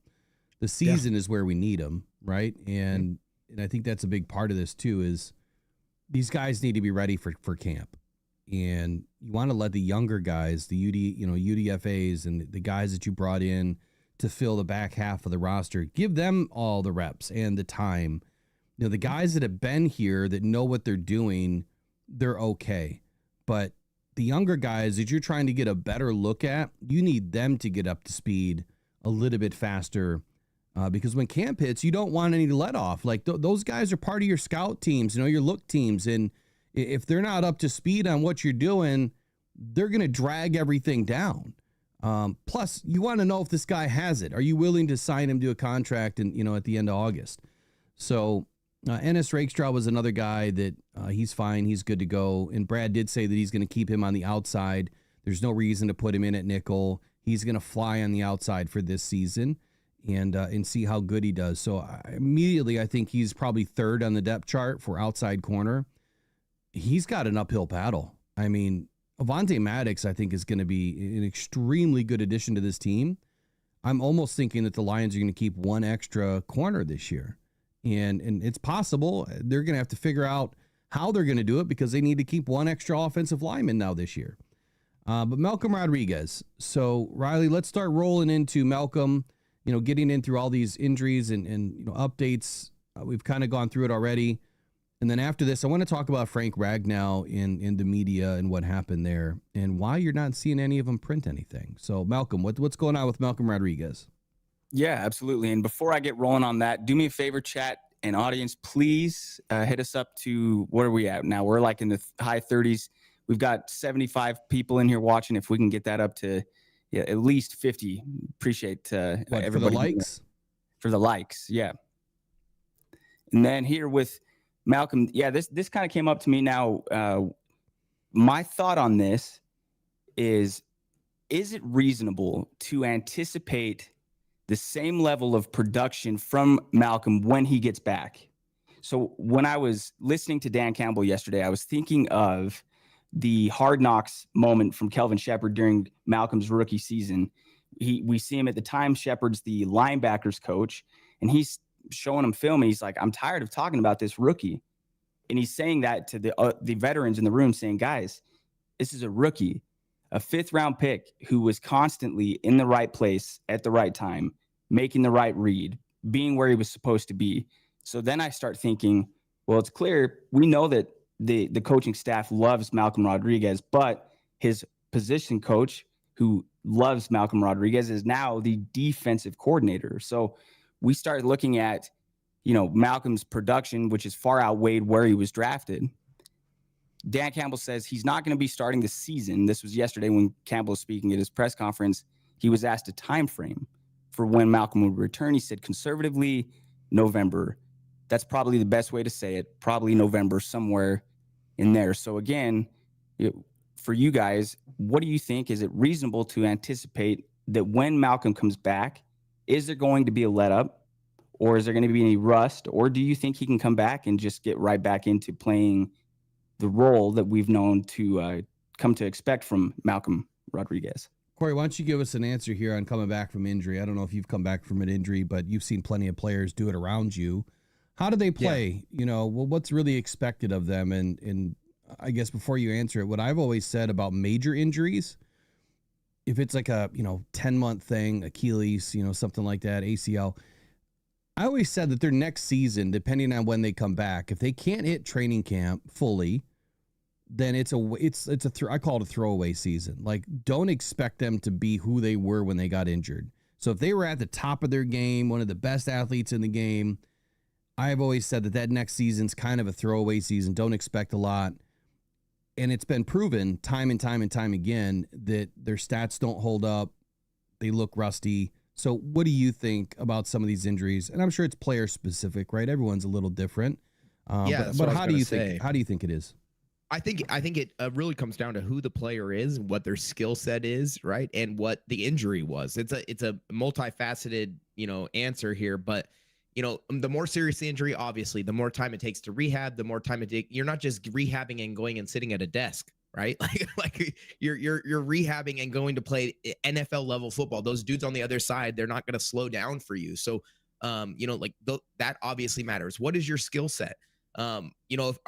The season is where we need them, right? And I think that's a big part of this too, is these guys need to be ready for camp. And you want to let the younger guys, the UDFAs and the guys that you brought in to fill the back half of the roster, give them all the reps and the time. The guys that have been here that know what they're doing, they're okay. But the younger guys that you're trying to get a better look at, you need them to get up to speed a little bit faster because when camp hits, you don't want any let off. Like those guys are part of your scout teams, your look teams. And if they're not up to speed on what you're doing, they're going to drag everything down. Plus, you want to know if this guy has it. Are you willing to sign him to a contract and at the end of August? So Ennis Rakestraw was another guy that he's fine. He's good to go. And Brad did say that he's going to keep him on the outside. There's no reason to put him in at nickel. He's going to fly on the outside for this season and see how good he does. So I think he's probably third on the depth chart for outside corner. He's got an uphill battle. I mean, Avonte Maddox, I think, is going to be an extremely good addition to this team. I'm almost thinking that the Lions are going to keep one extra corner this year. And it's possible they're going to have to figure out how they're going to do it because they need to keep one extra offensive lineman now this year. But Malcolm Rodriguez. So, Riley, let's start rolling into Malcolm, getting in through all these injuries and updates. We've kind of gone through it already. And then after this, I want to talk about Frank Ragnow in the media and what happened there and why you're not seeing any of them print anything. So, Malcolm, what's going on with Malcolm Rodriguez? Yeah, absolutely. And before I get rolling on that, do me a favor, chat and audience, please hit us up to, what are we at now? We're like in the high 30s. We've got 75 people in here watching. If we can get that up to at least 50, appreciate everybody. For the likes? For the likes, yeah. And then here with Malcolm, this kind of came up to me now. My thought on this is it reasonable to anticipate the same level of production from Malcolm when he gets back? So when I was listening to Dan Campbell yesterday, I was thinking of the Hard Knocks moment from Kelvin Shepard during Malcolm's rookie season. We see him at the time. Shepard's the linebackers coach, and he's showing him film, and he's like, I'm tired of talking about this rookie. And he's saying that to the veterans in the room, saying, guys, this is a rookie, a 5th-round pick who was constantly in the right place at the right time, making the right read, being where he was supposed to be. So then I start thinking, well, it's clear. We know that the coaching staff loves Malcolm Rodriguez, but his position coach, who loves Malcolm Rodriguez, is now the defensive coordinator. So we start looking at, Malcolm's production, which is far outweighed where he was drafted. Dan Campbell says he's not going to be starting the season. This was yesterday when Campbell was speaking at his press conference. He was asked a time frame for when Malcolm would return. He said conservatively November. That's probably the best way to say it. Probably November, somewhere in there. So again, for you guys, what do you think? Is it reasonable to anticipate that when Malcolm comes back, is there going to be a let up, or is there going to be any rust, or do you think he can come back and just get right back into playing the role that we've known to come to expect from Malcolm Rodriguez? Corey, why don't you give us an answer here on coming back from injury? I don't know if you've come back from an injury, but you've seen plenty of players do it around you. How do they play? Yeah. What's really expected of them? And I guess before you answer it, what I've always said about major injuries, if it's like a, 10-month thing, Achilles, something like that, ACL, I always said that their next season, depending on when they come back, if they can't hit training camp fully, then I call it a throwaway season. Like, don't expect them to be who they were when they got injured. So if they were at the top of their game, one of the best athletes in the game, I've always said that next season's kind of a throwaway season. Don't expect a lot. And it's been proven time and time and time again that their stats don't hold up. They look rusty. So what do you think about some of these injuries? And I'm sure it's player specific, right? Everyone's a little different. But how do you think it is? I think it really comes down to who the player is, what their skill set is, right, and what the injury was. It's a multifaceted answer here, but the more serious the injury, obviously, the more time it takes to rehab, the more time it takes. You're not just rehabbing and going and sitting at a desk, right? Like you're rehabbing and going to play NFL level football. Those dudes on the other side, they're not going to slow down for you. So, that obviously matters. What is your skill set? Are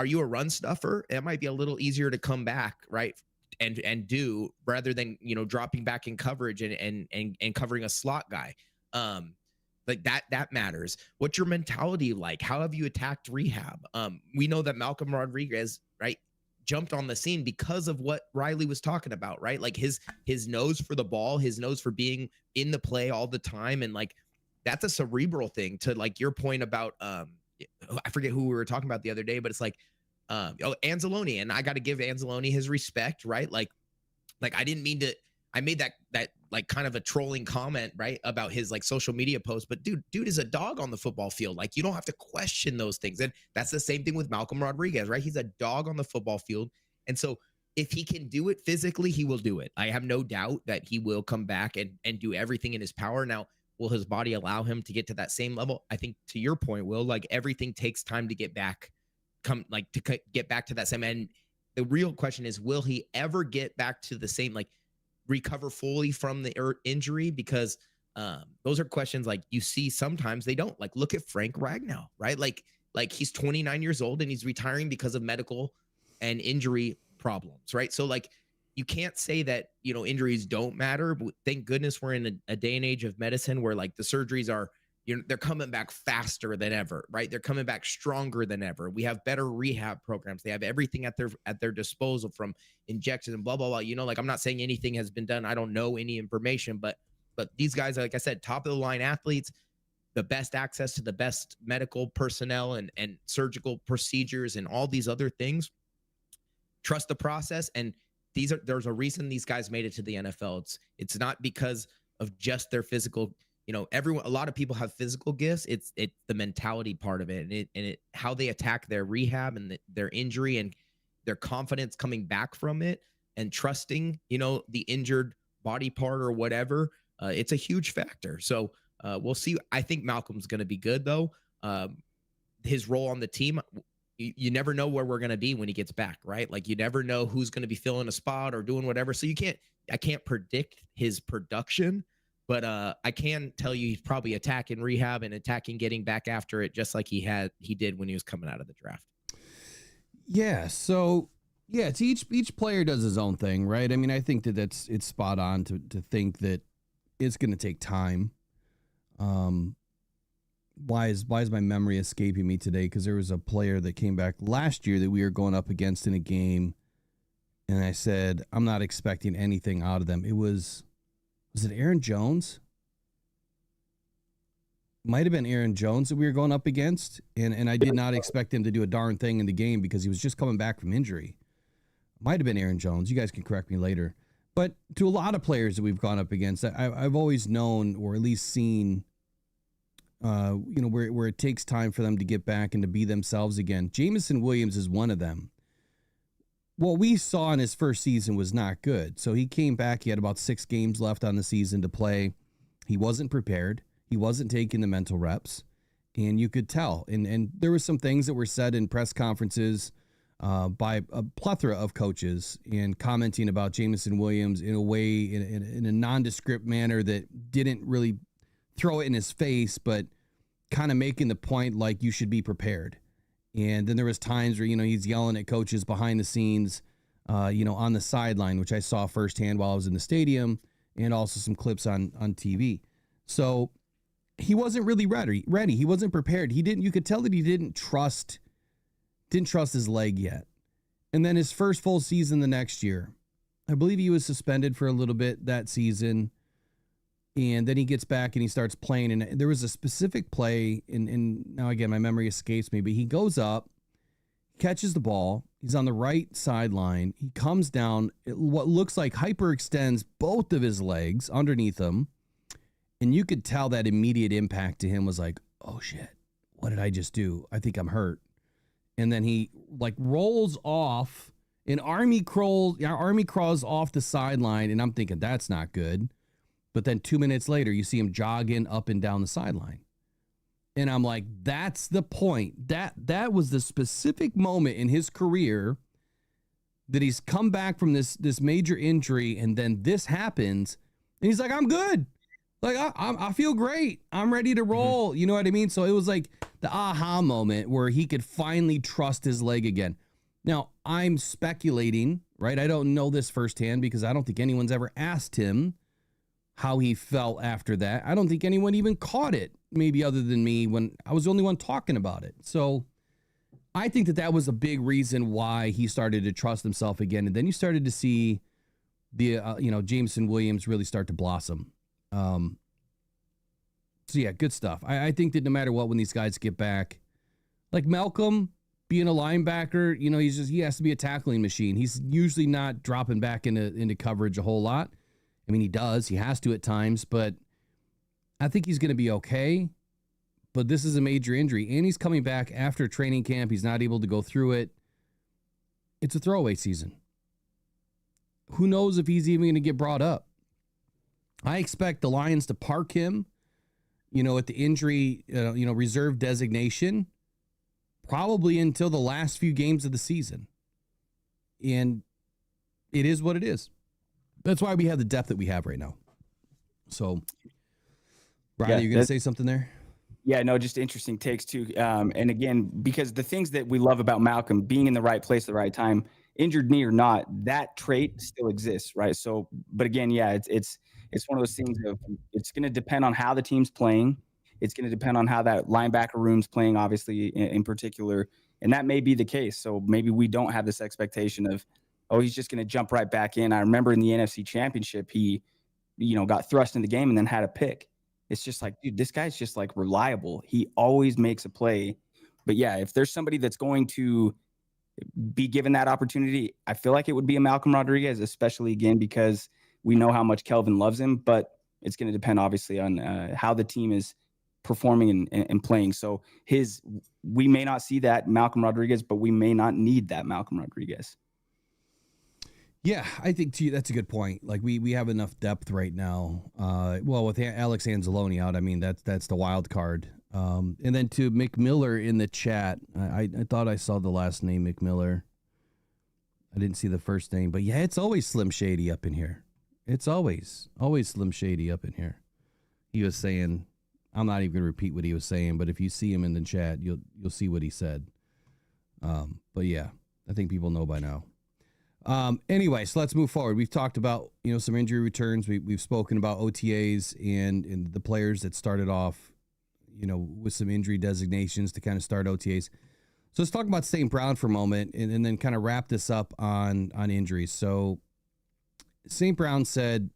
you a run stuffer? It might be a little easier to come back, right? And do rather than, dropping back in coverage and covering a slot guy. Like that matters. What's your mentality like? How have you attacked rehab? We know that Malcolm Rodriguez, right, jumped on the scene because of what Riley was talking about, right? Like his nose for the ball, his nose for being in the play all the time. And like, that's a cerebral thing. To like your point about, I forget who we were talking about the other day, but it's like, Anzalone, and I got to give Anzalone his respect, right? Like I didn't mean to, I made that like kind of a trolling comment, right, about his like social media post. But dude is a dog on the football field. Like, you don't have to question those things. And that's the same thing with Malcolm Rodriguez, right? He's a dog on the football field. And so if he can do it physically, he will do it. I have no doubt that he will come back and do everything in his power. Now, will his body allow him to get to that same level? I think, to your point, Will, like, everything takes time to get back, get back to that same. And the real question is, will he ever get back to the same, like, recover fully from the injury? Because those are questions like you see sometimes they don't. Like, look at Frank Ragnow, right? Like he's 29 years old and he's retiring because of medical and injury problems, right? So like, you can't say that, you know, injuries don't matter. But thank goodness we're in a day and age of medicine where like the surgeries are, you know, they're coming back faster than ever, right? They're coming back stronger than ever. We have better rehab programs. They have everything at their disposal, from injections and blah, blah, blah. You know, like, I'm not saying anything has been done. I don't know any information, but these guys, like I said, top of the line athletes, the best access to the best medical personnel and surgical procedures and all these other things. Trust the process. And there's a reason these guys made it to the NFL. It's not because of just their physical, you know, a lot of people have physical gifts. It's the mentality part of it, and how they attack their rehab and their injury and their confidence coming back from it and trusting, you know, the injured body part or whatever. It's a huge factor. So we'll see. I think Malcolm's going to be good though. His role on the team, you never know where we're going to be when he gets back, right? Like, you never know who's going to be filling a spot or doing whatever. So I can't predict his production, but I can tell you he's probably attacking rehab and attacking getting back after it, just like he did when he was coming out of the draft. Yeah. So yeah, it's each player does his own thing, right? I mean, I think it's spot on to think that it's going to take time. Why is my memory escaping me today? Because there was a player that came back last year that we were going up against in a game, and I said, I'm not expecting anything out of them. Was it Aaron Jones? Might have been Aaron Jones that we were going up against, and I did not expect him to do a darn thing in the game because he was just coming back from injury. Might have been Aaron Jones. You guys can correct me later. But to a lot of players that we've gone up against, I've always known, or at least seen, you know, where it takes time for them to get back and to be themselves again. Jameson Williams is one of them. What we saw in his first season was not good. So he came back. He had about 6 games left on the season to play. He wasn't prepared. He wasn't taking the mental reps, and you could tell. And there were some things that were said in press conferences by a plethora of coaches and commenting about Jameson Williams in a way, in a nondescript manner that didn't really throw it in his face, but kind of making the point like you should be prepared. And then there was times where, you know, he's yelling at coaches behind the scenes, you know, on the sideline, which I saw firsthand while I was in the stadium, and also some clips on TV. So he wasn't really ready. He wasn't prepared. You could tell that he didn't trust his leg yet. And then his first full season the next year, I believe he was suspended for a little bit that season. And then he gets back and he starts playing. And there was a specific play, and now again, my memory escapes me, but he goes up, catches the ball. He's on the right sideline. He comes down, what looks like hyperextends both of his legs underneath him. And you could tell that immediate impact to him was like, oh shit, what did I just do? I think I'm hurt. And then he like rolls off, and army crawls off the sideline. And I'm thinking that's not good. But then 2 minutes later, you see him jogging up and down the sideline. And I'm like, that's the point. That was the specific moment in his career that he's come back from this major injury, and then this happens, and he's like, I'm good. Like, I feel great. I'm ready to roll. Mm-hmm. You know what I mean? So it was like the aha moment where he could finally trust his leg again. Now, I'm speculating, right? I don't know this firsthand because I don't think anyone's ever asked him how he felt after that. I don't think anyone even caught it, maybe other than me, when I was the only one talking about it. So I think that was a big reason why he started to trust himself again. And then you started to see the, Jameson Williams really start to blossom. So yeah, good stuff. I think that no matter what, when these guys get back, like Malcolm being a linebacker, you know, he has to be a tackling machine. He's usually not dropping back into coverage a whole lot. I mean, he does. He has to at times, but I think he's going to be okay. But this is a major injury, and he's coming back after training camp. He's not able to go through it. It's a throwaway season. Who knows if he's even going to get brought up? I expect the Lions to park him, at the injury, reserve designation, probably until the last few games of the season. And it is what it is. That's why we have the depth that we have right now. So, Brian, you're going to say something there? Yeah, no, just interesting takes too. And again, because the things that we love about Malcolm, being in the right place at the right time, injured knee or not, that trait still exists, right? So, but again, yeah, it's one of those things of it's going to depend on how the team's playing. It's going to depend on how that linebacker room's playing, obviously, in particular. And that may be the case. So maybe we don't have this expectation of, oh, he's just going to jump right back in. I remember in the NFC Championship, he, got thrust in the game and then had a pick. It's just like, dude, this guy's just like reliable. He always makes a play. But yeah, if there's somebody that's going to be given that opportunity, I feel like it would be a Malcolm Rodriguez, especially again, because we know how much Kelvin loves him, but it's going to depend obviously on how the team is performing and playing. So we may not see that Malcolm Rodriguez, but we may not need that Malcolm Rodriguez. Yeah, I think that's a good point. Like we have enough depth right now. With Alex Anzalone out, I mean that's the wild card. And then to McMiller in the chat, I thought I saw the last name McMiller. I didn't see the first name, but yeah, it's always Slim Shady up in here. It's always Slim Shady up in here. He was saying, I'm not even going to repeat what he was saying, but if you see him in the chat, you'll see what he said. But yeah, I think people know by now. Anyway, so let's move forward. We've talked about, some injury returns. We've spoken about OTAs and the players that started off, with some injury designations to kind of start OTAs. So let's talk about St. Brown for a moment and then kind of wrap this up on injuries. So St. Brown said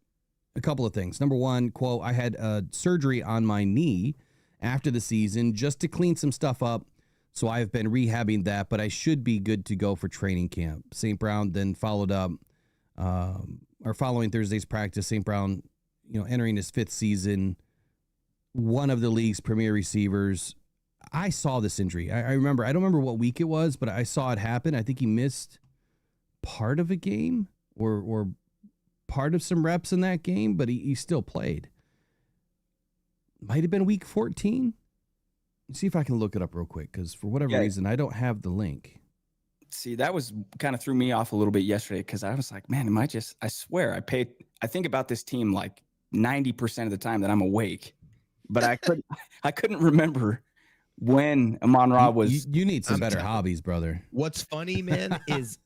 a couple of things. Number one, quote, I had surgery on my knee after the season just to clean some stuff up. So I've been rehabbing that, but I should be good to go for training camp. St. Brown then followed up, or following Thursday's practice, St. Brown, entering his 5th season, one of the league's premier receivers. I saw this injury. I remember, I don't remember what week it was, but I saw it happen. I think he missed part of a game or part of some reps in that game, but he still played. Might have been week 14. Let's see if I can look it up real quick, because for whatever reason, I don't have the link. See, that was kind of threw me off a little bit yesterday, because I was like, man, I swear I think about this team like 90% of the time that I'm awake, but I couldn't remember when Amon-Ra was. You need some better hobbies, brother. What's funny, man, is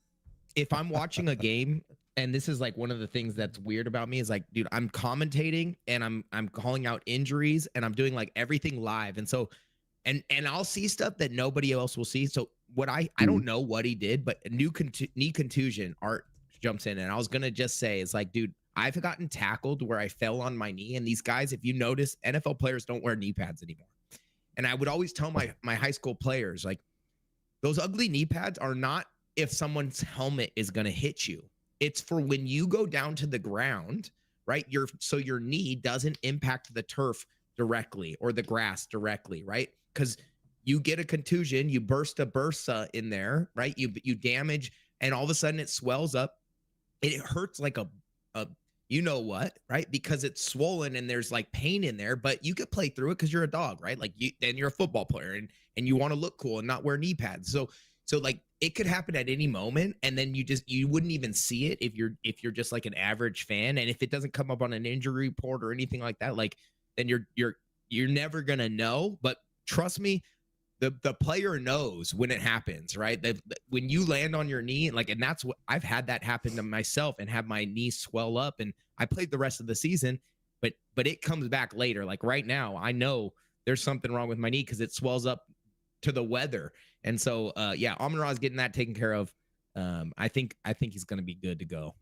if I'm watching a game, and this is like one of the things that's weird about me, is like, dude, I'm commentating and I'm calling out injuries and I'm doing like everything live. And so, and I'll see stuff that nobody else will see. So what I don't know what he did, but a knee contusion, Art jumps in. And I was going to just say, it's like, dude, I've gotten tackled where I fell on my knee. And these guys, if you notice, NFL players don't wear knee pads anymore. And I would always tell my high school players, like, those ugly knee pads are not if someone's helmet is going to hit you. It's for when you go down to the ground, right? So your knee doesn't impact the turf directly or the grass directly, right? Because you get a contusion, you burst a bursa in there, right? You damage, and all of a sudden it swells up. It hurts like a you know what, right? Because it's swollen and there's like pain in there, but you could play through it because you're a dog, right? Like you're a football player and you want to look cool and not wear knee pads. So like it could happen at any moment, and then you wouldn't even see it if you're just like an average fan. And if it doesn't come up on an injury report or anything like that, like then you're never gonna know. But trust me, the player knows when it happens, right? When you land on your knee, like, and that's what I've had that happen to myself and have my knee swell up, and I played the rest of the season, but it comes back later. Like right now, I know there's something wrong with my knee because it swells up to the weather. And so, Amon-Ra is getting that taken care of. I think he's going to be good to go.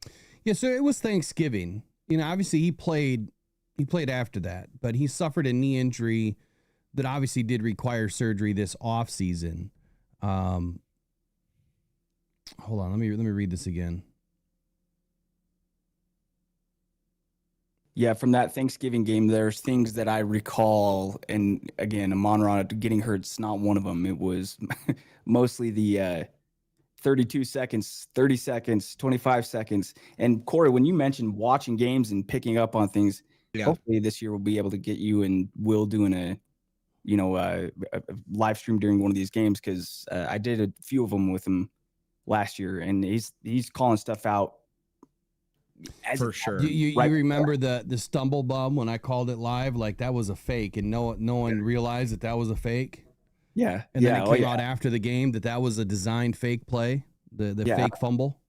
Yeah. So it was Thanksgiving. Obviously he played after that, but he suffered a knee injury that obviously did require surgery this off season. Hold on. Let me read this again. Yeah, from that Thanksgiving game, there's things that I recall, and again, Amon-Ra getting hurt's not one of them. It was mostly the 32 seconds, 30 seconds, 25 seconds. And Corey, when you mentioned watching games and picking up on things, hopefully this year we'll be able to get you and Will doing a live stream during one of these games, because I did a few of them with him last year, and he's calling stuff out. For sure. You remember the stumble bum when I called it live? Like that was a fake, and no one realized that was a fake. Yeah. And then it came out after the game that was a designed fake play, the fake fumble.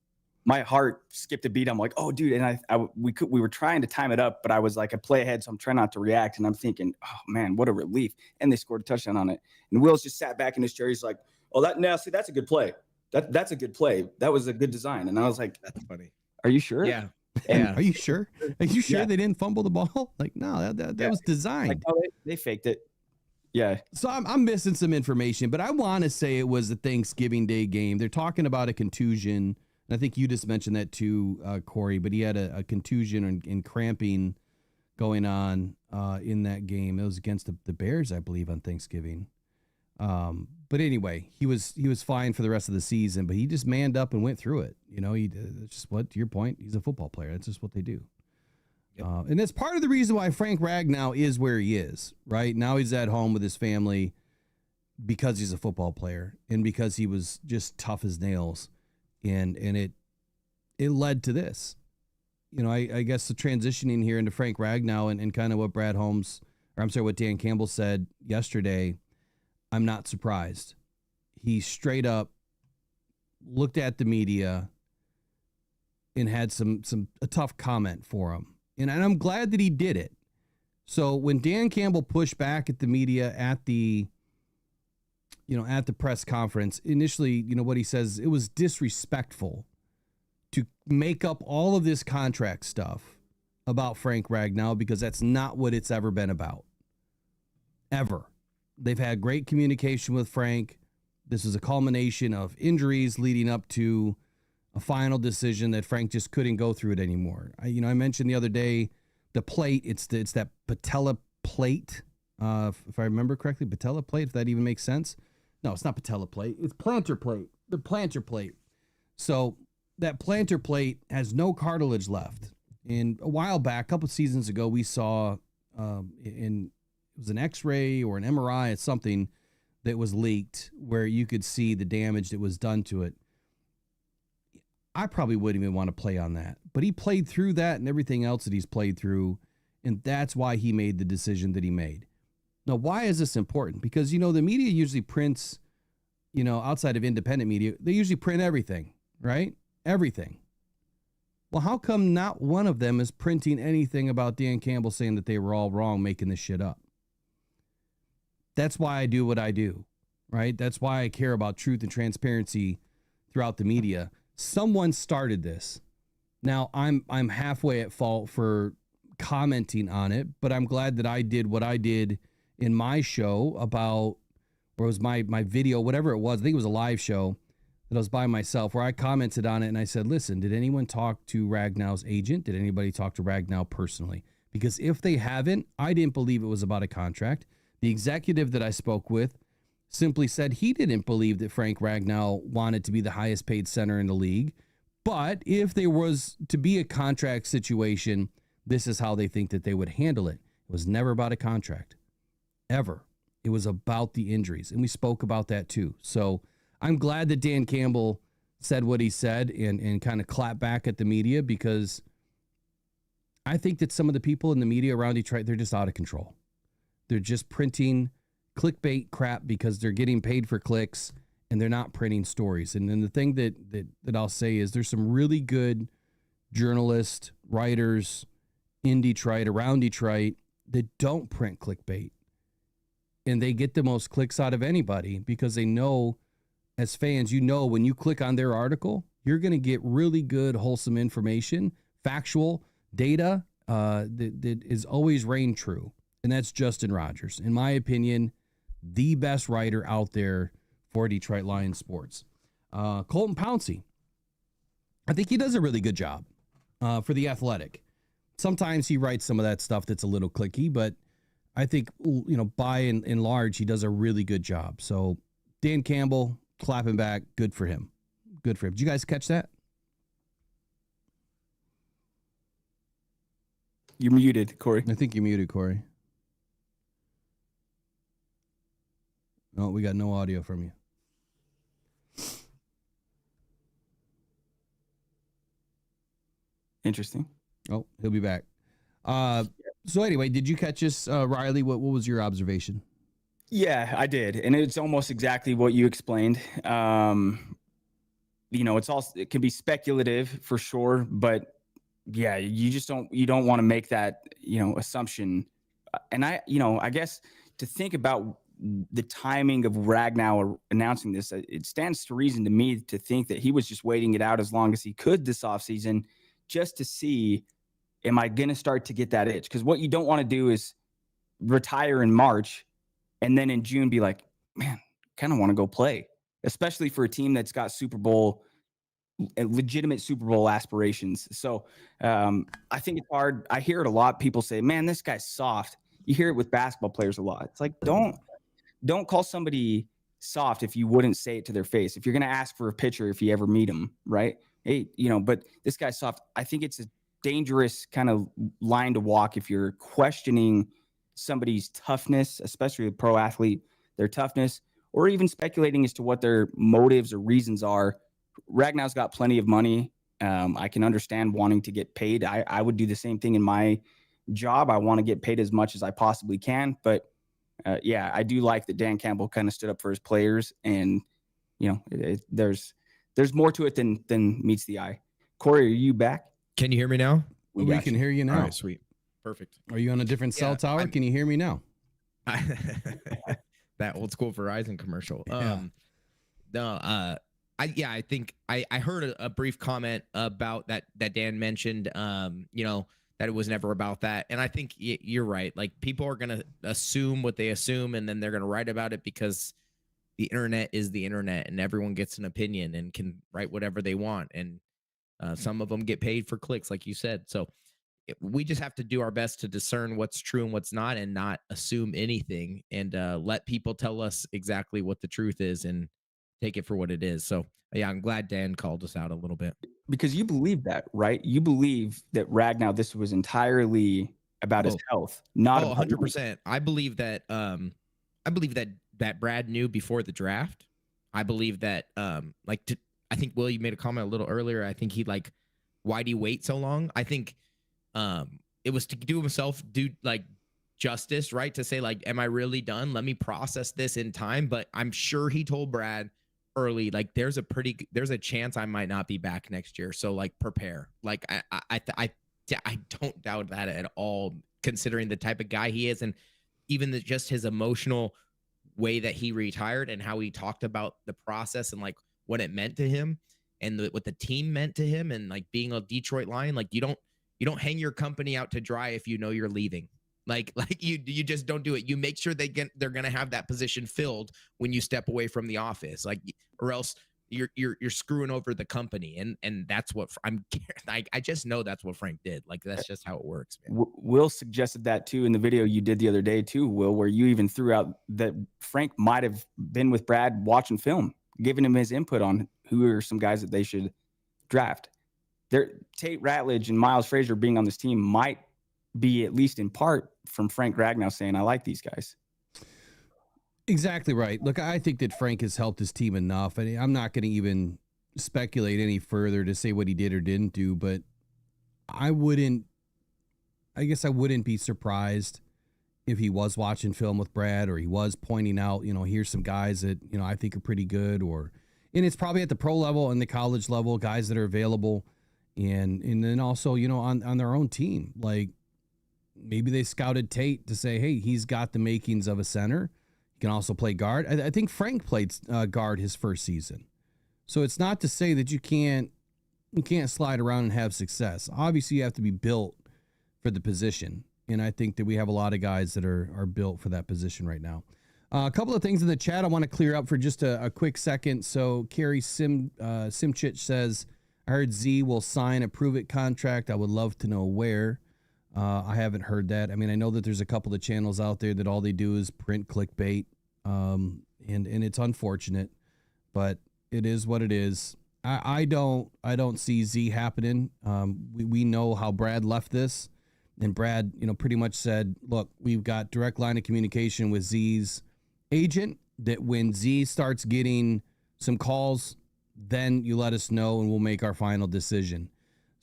My heart skipped a beat. I'm like, oh, dude. And we were trying to time it up, but I was like a play ahead, so I'm trying not to react. And I'm thinking, oh man, what a relief. And they scored a touchdown on it. And Will's just sat back in his chair. He's like, oh, that's a good play. That's a good play. That was a good design. And I was like, that's funny. Are you sure? Yeah. And are you sure? Are you sure they didn't fumble the ball? Like, no, that was designed. Like, oh, they faked it. Yeah. So I'm missing some information, but I want to say it was a Thanksgiving Day game. They're talking about a contusion. And I think you just mentioned that too, Corey, but he had a contusion and cramping going on in that game. It was against the Bears, I believe, on Thanksgiving. But anyway, he was fine for the rest of the season, but he just manned up and went through it. You know, it's just to your point, he's a football player. That's just what they do. Yep. And that's part of the reason why Frank Ragnow is where he is, right? Now he's at home with his family because he's a football player and because he was just tough as nails. And it led to this. You know, I guess the transitioning here into Frank Ragnow and kind of what what Dan Campbell said yesterday, I'm not surprised. He straight up looked at the media and had a tough comment for him. And I'm glad that he did it. So when Dan Campbell pushed back at the media at the press conference, initially, what he says, it was disrespectful to make up all of this contract stuff about Frank Ragnow, because that's not what it's ever been about. Ever. They've had great communication with Frank. This is a culmination of injuries leading up to a final decision that Frank just couldn't go through it anymore. I mentioned the other day, the plate, it's that patella plate. If I remember correctly, patella plate, if that even makes sense. No, it's not patella plate. It's plantar plate. The plantar plate. So that plantar plate has no cartilage left. And a while back, a couple of seasons ago, we saw it was an X-ray or an MRI, it's something that was leaked where you could see the damage that was done to it. I probably wouldn't even want to play on that. But he played through that and everything else that he's played through, and that's why he made the decision that he made. Now, why is this important? Because, the media usually prints, outside of independent media, they usually print everything, right? Everything. Well, how come not one of them is printing anything about Dan Campbell saying that they were all wrong making this shit up? That's why I do what I do, right? That's why I care about truth and transparency throughout the media. Someone started this. Now, I'm halfway at fault for commenting on it, but I'm glad that I did what I did in my show or it was my video, whatever it was. I think it was a live show that I was by myself, where I commented on it and I said, listen, did anyone talk to Ragnow's agent? Did anybody talk to Ragnow personally? Because if they haven't, I didn't believe it was about a contract. The executive that I spoke with simply said he didn't believe that Frank Ragnow wanted to be the highest paid center in the league. But if there was to be a contract situation, this is how they think that they would handle it. It was never about a contract. Ever. It was about the injuries. And we spoke about that too. So I'm glad that Dan Campbell said what he said and kind of clapped back at the media, because I think that some of the people in the media around Detroit, they're just out of control. They're just printing clickbait crap because they're getting paid for clicks, and they're not printing stories. And then the thing that I'll say is there's some really good journalists, writers in Detroit, around Detroit, that don't print clickbait. And they get the most clicks out of anybody because they know, as fans, when you click on their article, you're going to get really good, wholesome information, factual data that is always reign true. And that's Justin Rogers, in my opinion, the best writer out there for Detroit Lions sports. Colton Pouncey, I think he does a really good job for The Athletic. sometimes he writes some of that stuff that's a little clicky, but I think, by and large, he does a really good job. So Dan Campbell, clapping back, good for him. Good for him. Did you guys catch that? You're muted, Corey. I think you're muted, Corey. No, we got no audio from you. Interesting. Oh, he'll be back. So anyway, did you catch this, Riley? What was your observation? Yeah, I did. And it's almost exactly what you explained. It can be speculative for sure, but yeah, you don't want to make that, assumption. And I guess to think about the timing of Ragnow announcing this, it stands to reason to me to think that he was just waiting it out as long as he could this offseason just to see, am I going to start to get that itch? Because what you don't want to do is retire in March and then in June be like, man, kind of want to go play, especially for a team that's got legitimate Super Bowl aspirations. So I think it's hard. I hear it a lot. People say, man, this guy's soft. You hear it with basketball players a lot. It's like, don't call somebody soft if you wouldn't say it to their face. If you're going to ask for a picture, if you ever meet them, right? Hey, but this guy's soft. I think it's a dangerous kind of line to walk if you're questioning somebody's toughness, especially a pro athlete, their toughness, or even speculating as to what their motives or reasons are. Ragnow's got plenty of money. I can understand wanting to get paid. I would do the same thing in my job. I want to get paid as much as I possibly can. But I do like that Dan Campbell kind of stood up for his players, and there's more to it than meets the eye. Corey, are you back? Can you hear me now? We can hear you now. All right, sweet. Perfect. Are you on a different cell tower? Can you hear me now? That old school Verizon commercial. Yeah. I think I heard a brief comment about that Dan mentioned, that it was never about that. And I think you're right. Like, people are going to assume what they assume, and then they're going to write about it because the internet is the internet and everyone gets an opinion and can write whatever they want. And some of them get paid for clicks, like you said. So we just have to do our best to discern what's true and what's not, and not assume anything, and let people tell us exactly what the truth is and take it for what it is. So yeah, I'm glad Dan called us out a little bit. Because you believe that, right? You believe that Ragnow, this was entirely about his health, not 100%. I believe that that Brad knew before the draft. I believe that I think Will, you made a comment a little earlier. I think why'd he wait so long? I think it was to do himself justice, right? To say, like, am I really done? Let me process this in time. But I'm sure he told Brad early, like, there's a chance I might not be back next year. So, like, prepare. Like, I don't doubt that at all, considering the type of guy he is, and even just his emotional way that he retired and how he talked about the process and like what it meant to him and what the team meant to him, and like being a Detroit Lion. Like, you don't hang your company out to dry if you know you're leaving. Like you just don't do it. You make sure they're going to have that position filled when you step away from the office, like, or else you're screwing over the company. And that's what I just know that's what Frank did. Like, that's just how it works, man. Will suggested that too in the video you did the other day too, Will, where you even threw out that Frank might have been with Brad watching film, giving him his input on who are some guys that they should draft. Tate Ratledge and Miles Frazier being on this team might be, at least in part, from Frank Ragnow saying, I like these guys. Exactly right. Look, I think that Frank has helped his team enough. And I'm not going to even speculate any further to say what he did or didn't do, but I guess I wouldn't be surprised if he was watching film with Brad, or he was pointing out, here's some guys that, I think are pretty good, and it's probably at the pro level and the college level, guys that are available. And then also, on their own team, like, maybe they scouted Tate to say, hey, he's got the makings of a center. He can also play guard. I think Frank played guard his first season. So it's not to say that you can't slide around and have success. Obviously, you have to be built for the position. And I think that we have a lot of guys that are built for that position right now. A couple of things in the chat I want to clear up for just a quick second. So Carrie Simchich says, I heard Z will sign a prove-it contract. I would love to know where. I haven't heard that. I mean, I know that there's a couple of channels out there that all they do is print clickbait, and it's unfortunate, but it is what it is. I don't see Z happening. We know how Brad left this, and Brad, pretty much said, look, we've got direct line of communication with Z's agent, that when Z starts getting some calls, then you let us know and we'll make our final decision.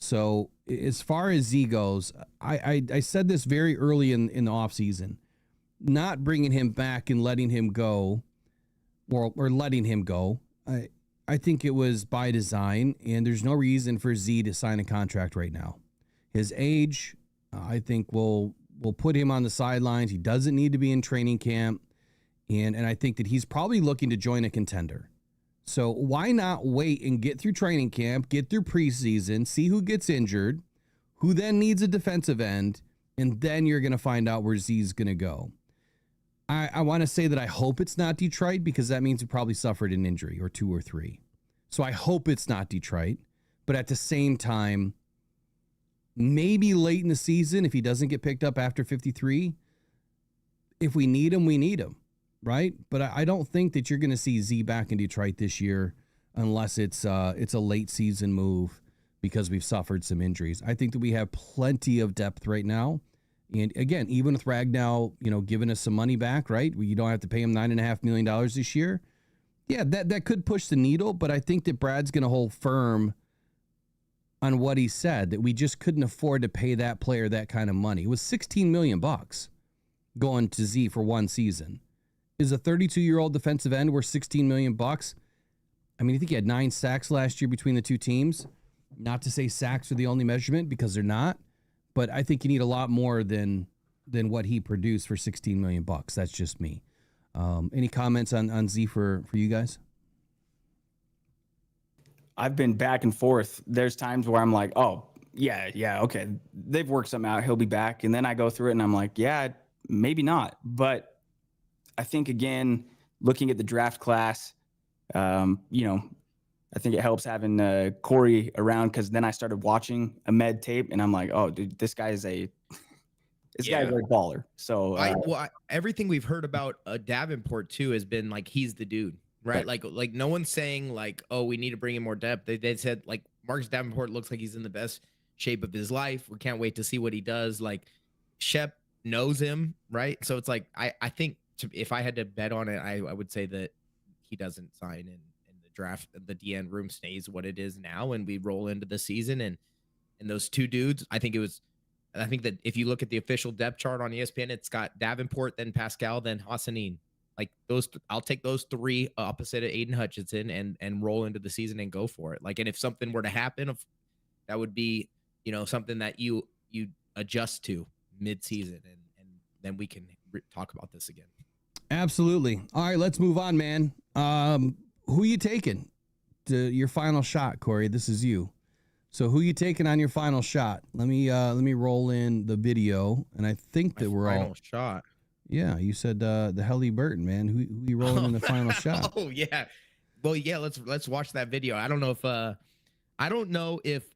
So as far as Z goes, I said this very early in the offseason, not bringing him back and letting him go, or letting him go. I think it was by design, and there's no reason for Z to sign a contract right now. His age, I think, will put him on the sidelines. He doesn't need to be in training camp, and I think that he's probably looking to join a contender. So why not wait and get through training camp, get through preseason, see who gets injured, who then needs a defensive end, and then you're going to find out where Z's going to go. I want to say that I hope it's not Detroit, because that means he probably suffered an injury or 2 or 3. So I hope it's not Detroit. But at the same time, maybe late in the season, if he doesn't get picked up after 53, if we need him, we need him, right? But I don't think that you're going to see Z back in Detroit this year unless it's a late season move because we've suffered some injuries. I think that we have plenty of depth right now. And again, even with Ragnow, giving us some money back, right? You don't have to pay him $9.5 million this year. Yeah, that could push the needle, but I think that Brad's going to hold firm on what he said, that we just couldn't afford to pay that player that kind of money. It was $16 million going to Z for one season. Is a 32-year-old defensive end worth $16 million? I mean, I think he had 9 sacks last year between the two teams. Not to say sacks are the only measurement, because they're not. But I think you need a lot more than what he produced for $16 million. That's just me. Any comments on Z for you guys? I've been back and forth. There's times where I'm like, oh, yeah, okay. They've worked something out. He'll be back. And then I go through it and I'm like, yeah, maybe not. But I think, again, looking at the draft class, I think it helps having Corey around, because then I started watching Ahmed tape and I'm like, oh, dude, this guy is a baller. So everything we've heard about Davenport too has been like he's the dude, right? Like no one's saying like, oh, we need to bring in more depth. They said like Marcus Davenport looks like he's in the best shape of his life. We can't wait to see what he does. Like Shep knows him, right? So it's like I think if I had to bet on it, I would say that he doesn't sign in the draft. The DN room stays what it is now, and we roll into the season. And those two dudes, I think that if you look at the official depth chart on ESPN, it's got Davenport, then Pascal, then Hassanin. Like those, I'll take those 3 opposite of Aiden Hutchinson and roll into the season and go for it. Like, and if something were to happen, that would be, something that you adjust to mid-season, and then we can talk about this again. Absolutely. All right, let's move on, man. Who you taking to your final shot, Corey? This is you. So who you taking on your final shot? Let me roll in the video, and I think that we're all final shot. Yeah, you said the Helly Burton, man. Who you rolling in the final shot? Oh yeah. Well, yeah. Let's watch that video. I don't know if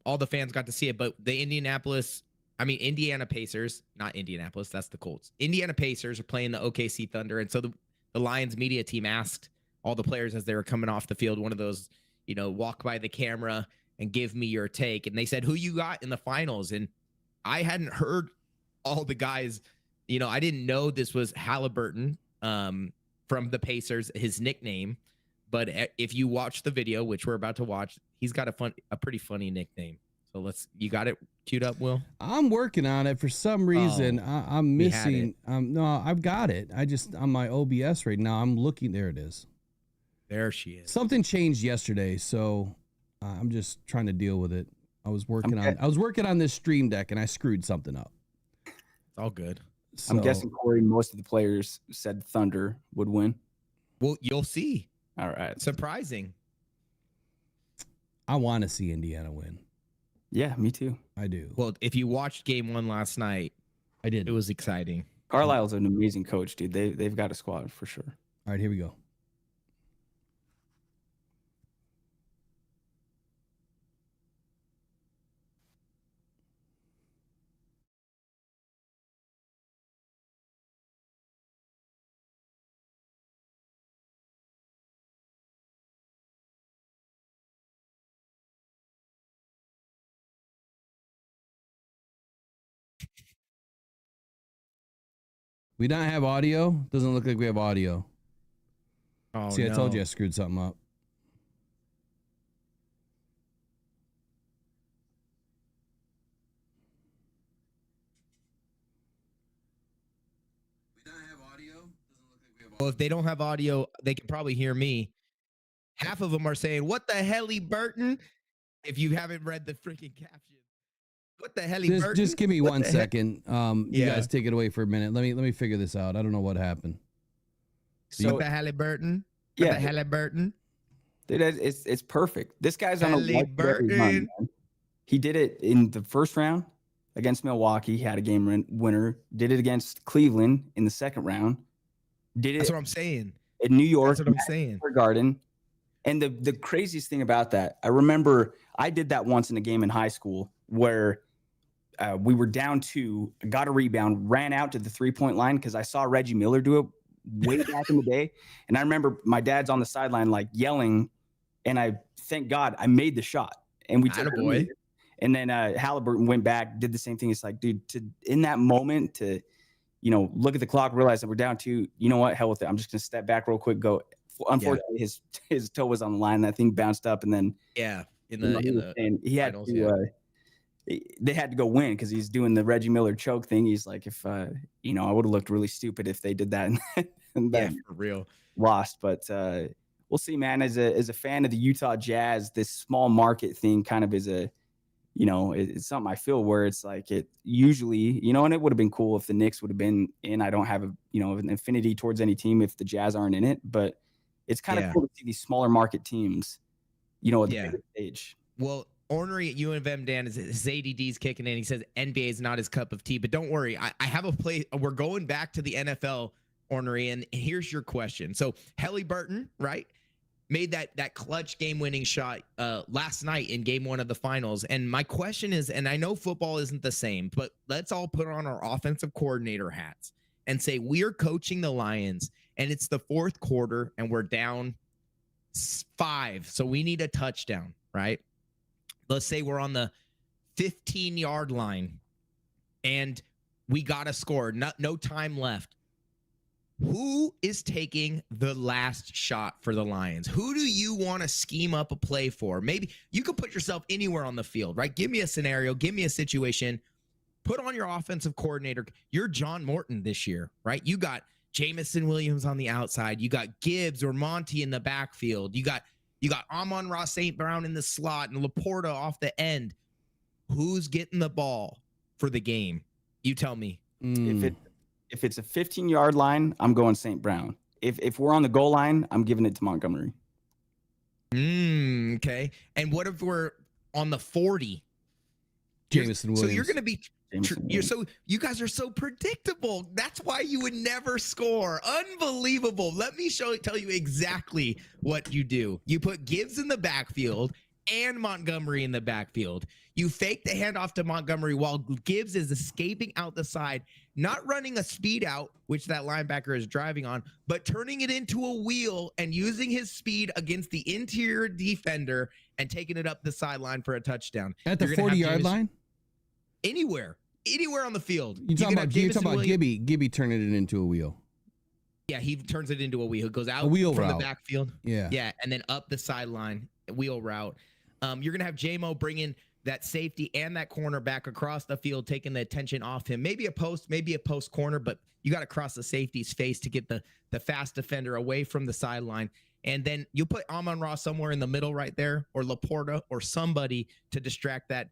all the fans got to see it, but the Indiana Pacers, not Indianapolis. That's the Colts. Indiana Pacers are playing the OKC Thunder, and so the Lions media team asked all the players as they were coming off the field, one of those, walk by the camera and give me your take. And they said, who you got in the finals? And I hadn't heard all the guys. I didn't know this was Halliburton from the Pacers, his nickname. But if you watch the video, which we're about to watch, he's got a pretty funny nickname. So you got it queued up, Will? I'm working on it. For some reason, I'm missing. No, I've got it. I just, on my OBS right now, I'm looking. There it is. There she is. Something changed yesterday, so I'm just trying to deal with it. I was working on this Stream Deck, and I screwed something up. It's all good. So, I'm guessing, Corey, most of the players said Thunder would win. Well, you'll see. All right. Surprising. I want to see Indiana win. Yeah, me too. I do. Well, if you watched game 1 last night, I did. It was exciting. Carlisle's an amazing coach, dude. They've got a squad for sure. All right, here we go. We don't have audio. Doesn't look like we have audio. Oh, See, I no. told you I screwed something up. We don't have audio. Doesn't look like we have audio. Well, if they don't have audio, they can probably hear me. Half of them are saying, "What the helly Burton?" If you haven't read the freaking caption, what the helly Burton? Just give me What one the heck? second. You Yeah. guys take it away for a minute. Let me figure this out. I don't know what happened. So What the helly Burton? What yeah, the helly Burton? dude, it's perfect. This guy's on a Halle white berry run, Burton. man. He did it in the first round against Milwaukee. He had a game winner. Did it against Cleveland in the second round. Did it That's what I'm saying. in New York. That's what I'm saying. Square Garden. And the craziest thing about that, I remember I did that once in a game in high school where we were down 2, got a rebound, ran out to the 3-point line because I saw Reggie Miller do it way back in the day. And I remember my dad's on the sideline like yelling, and I thank God I made the shot. And we took it. Attaboy. And then Halliburton went back, did the same thing. It's like, dude, in that moment to, look at the clock, realize that we're down 2. You know what? Hell with it. I'm just gonna step back real quick. Go. Unfortunately, his toe was on the line. That thing bounced up, and then Yeah, in and he had finals, to. yeah. They had to go win because he's doing the Reggie Miller choke thing. He's like, if I would have looked really stupid if they did that and yeah, then for real. lost. But we'll see, man. As a fan of the Utah Jazz, this small market thing kind of is it's something I feel where it's like it usually, and it would have been cool if the Knicks would have been in. I don't have an affinity towards any team if the Jazz aren't in it, but it's kind of cool to see these smaller market teams, at the bigger stage. Well, Ornery at UNM Dan his ADD's kicking in. He says NBA is not his cup of tea, but don't worry. I have a play. We're going back to the NFL, Ornery, and here's your question. So Halliburton, right, made that clutch game-winning shot last night in Game 1 of the finals. And my question is, and I know football isn't the same, but let's all put on our offensive coordinator hats and say we're coaching the Lions, and it's the fourth quarter, and we're down 5, so we need a touchdown, right? Let's say we're on the 15-yard line and we got to score. No time left. Who is taking the last shot for the Lions? Who do you want to scheme up a play for? Maybe you could put yourself anywhere on the field, right? Give me a scenario. Give me a situation. Put on your offensive coordinator. You're John Morton this year, right? You got Jamison Williams on the outside. You got Gibbs or Monty in the backfield. You got Amon-Ra St. Brown in the slot and Laporta off the end. Who's getting the ball for the game? You tell me. If it's a 15-yard line, I'm going St. Brown. If we're on the goal line, I'm giving it to Montgomery. Okay. And what if we're on the 40? Jamison Williams. So you're going to be you guys are so predictable. That's why you would never score. Unbelievable. Let me tell you exactly what you do. You put Gibbs in the backfield and Montgomery in the backfield. You fake the handoff to Montgomery while Gibbs is escaping out the side, not running a speed out, which that linebacker is driving on, but turning it into a wheel and using his speed against the interior defender and taking it up the sideline for a touchdown. At the 40-yard line? Anywhere on the field. You talking about Gibby turning it into a wheel? Yeah, he turns it into a wheel. It goes out a wheel from route. the backfield. Yeah, and then up the sideline, wheel route. You're gonna have J-Mo bring in that safety and that corner back across the field, taking the attention off him. Maybe a post corner, but you got to cross the safety's face to get the fast defender away from the sideline. And then you put Amon-Ra somewhere in the middle right there, or Laporta, or somebody to distract that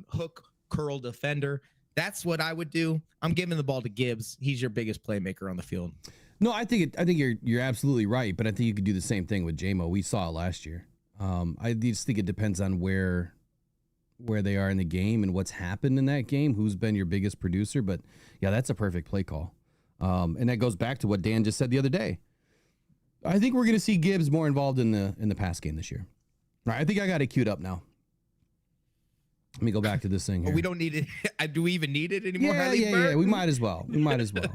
hook curl defender. That's what I would do. I'm giving the ball to Gibbs. He's your biggest playmaker on the field. No, I think you're absolutely right, but I think you could do the same thing with J-Mo. We saw it last year. I just think it depends on where they are in the game and what's happened in that game, who's been your biggest producer. But yeah, that's a perfect play call. And that goes back to what Dan just said the other day. I think we're going to see Gibbs more involved in the pass game this year. All right, I think I got it queued up now. Let me go back to this thing here. We don't need it. Do we even need it anymore? Yeah. We might as well. We might as well.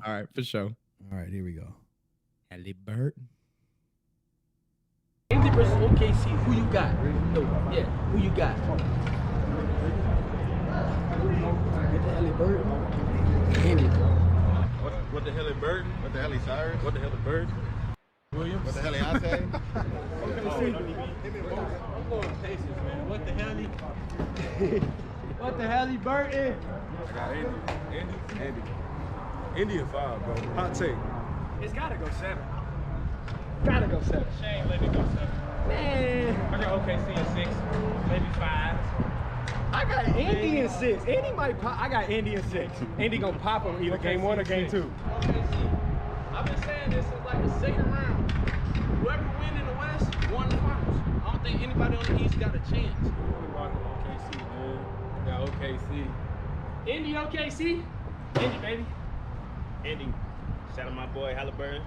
All right, for sure. All right, here we go. Halliburton. Andy versus OKC. Who you got? Yeah, who you got? Get the Halliburton. Andy. What the hell is Burton? What the hell is Cyrus? What the hell is Burton? Williams? What the hell is Ate? I'm going Pacers, man. What the hell he? What the hell he Burton? I got Andy. Indy a 5, bro. Hot take. It's gotta go 7. Gotta go 7. Shane, let me go 7. Man. I got OKC in 6, maybe 5. I got Indy in 6. Indy might pop. I got Indy in 6. Indy gonna pop him either game 1 or game 2. OKC. I've been saying this since like the second round. Whoever win in the West won the finals. I don't think anybody on the East got a chance. OKC, man. I got OKC. Indy, OKC. Indy, baby. Indy. Shout out my boy Halliburton.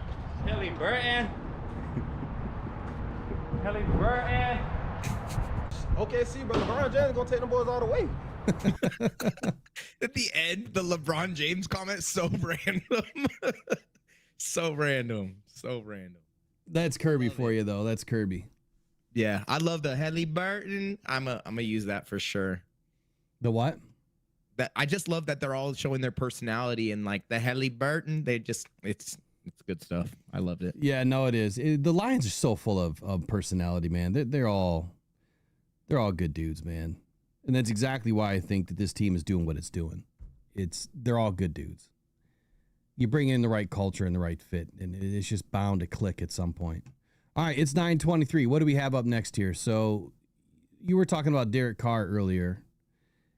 Halliburton. Halliburton. OKC, bro. LeBron James gonna take them boys all the way. At the end, the LeBron James comment, so random. So random. That's Kirby for you, though. That's Kirby. Yeah, I love the Halliburton. I'm gonna use that for sure. The what? That I just love that they're all showing their personality, and like the Halliburton, it's good stuff. I loved it. Yeah, no, it is. The Lions are so full of personality, man. They're all good dudes, man. And that's exactly why I think that this team is doing what it's doing. They're all good dudes. You bring in the right culture and the right fit, and it's just bound to click at some point. All right, it's 9:23. What do we have up next here? So you were talking about Derek Carr earlier.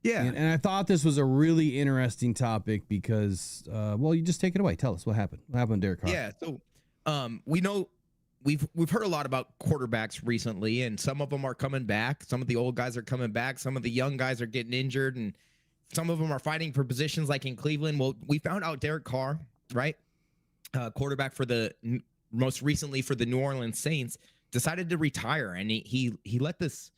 Yeah. And I thought this was a really interesting topic because, well, you just take it away. Tell us what happened. What happened to Derek Carr? Yeah. So we know we've heard a lot about quarterbacks recently, and some of them are coming back. Some of the old guys are coming back. Some of the young guys are getting injured, and some of them are fighting for positions like in Cleveland. Well, we found out Derek Carr, right? Quarterback for most recently for the New Orleans Saints, decided to retire, and he let this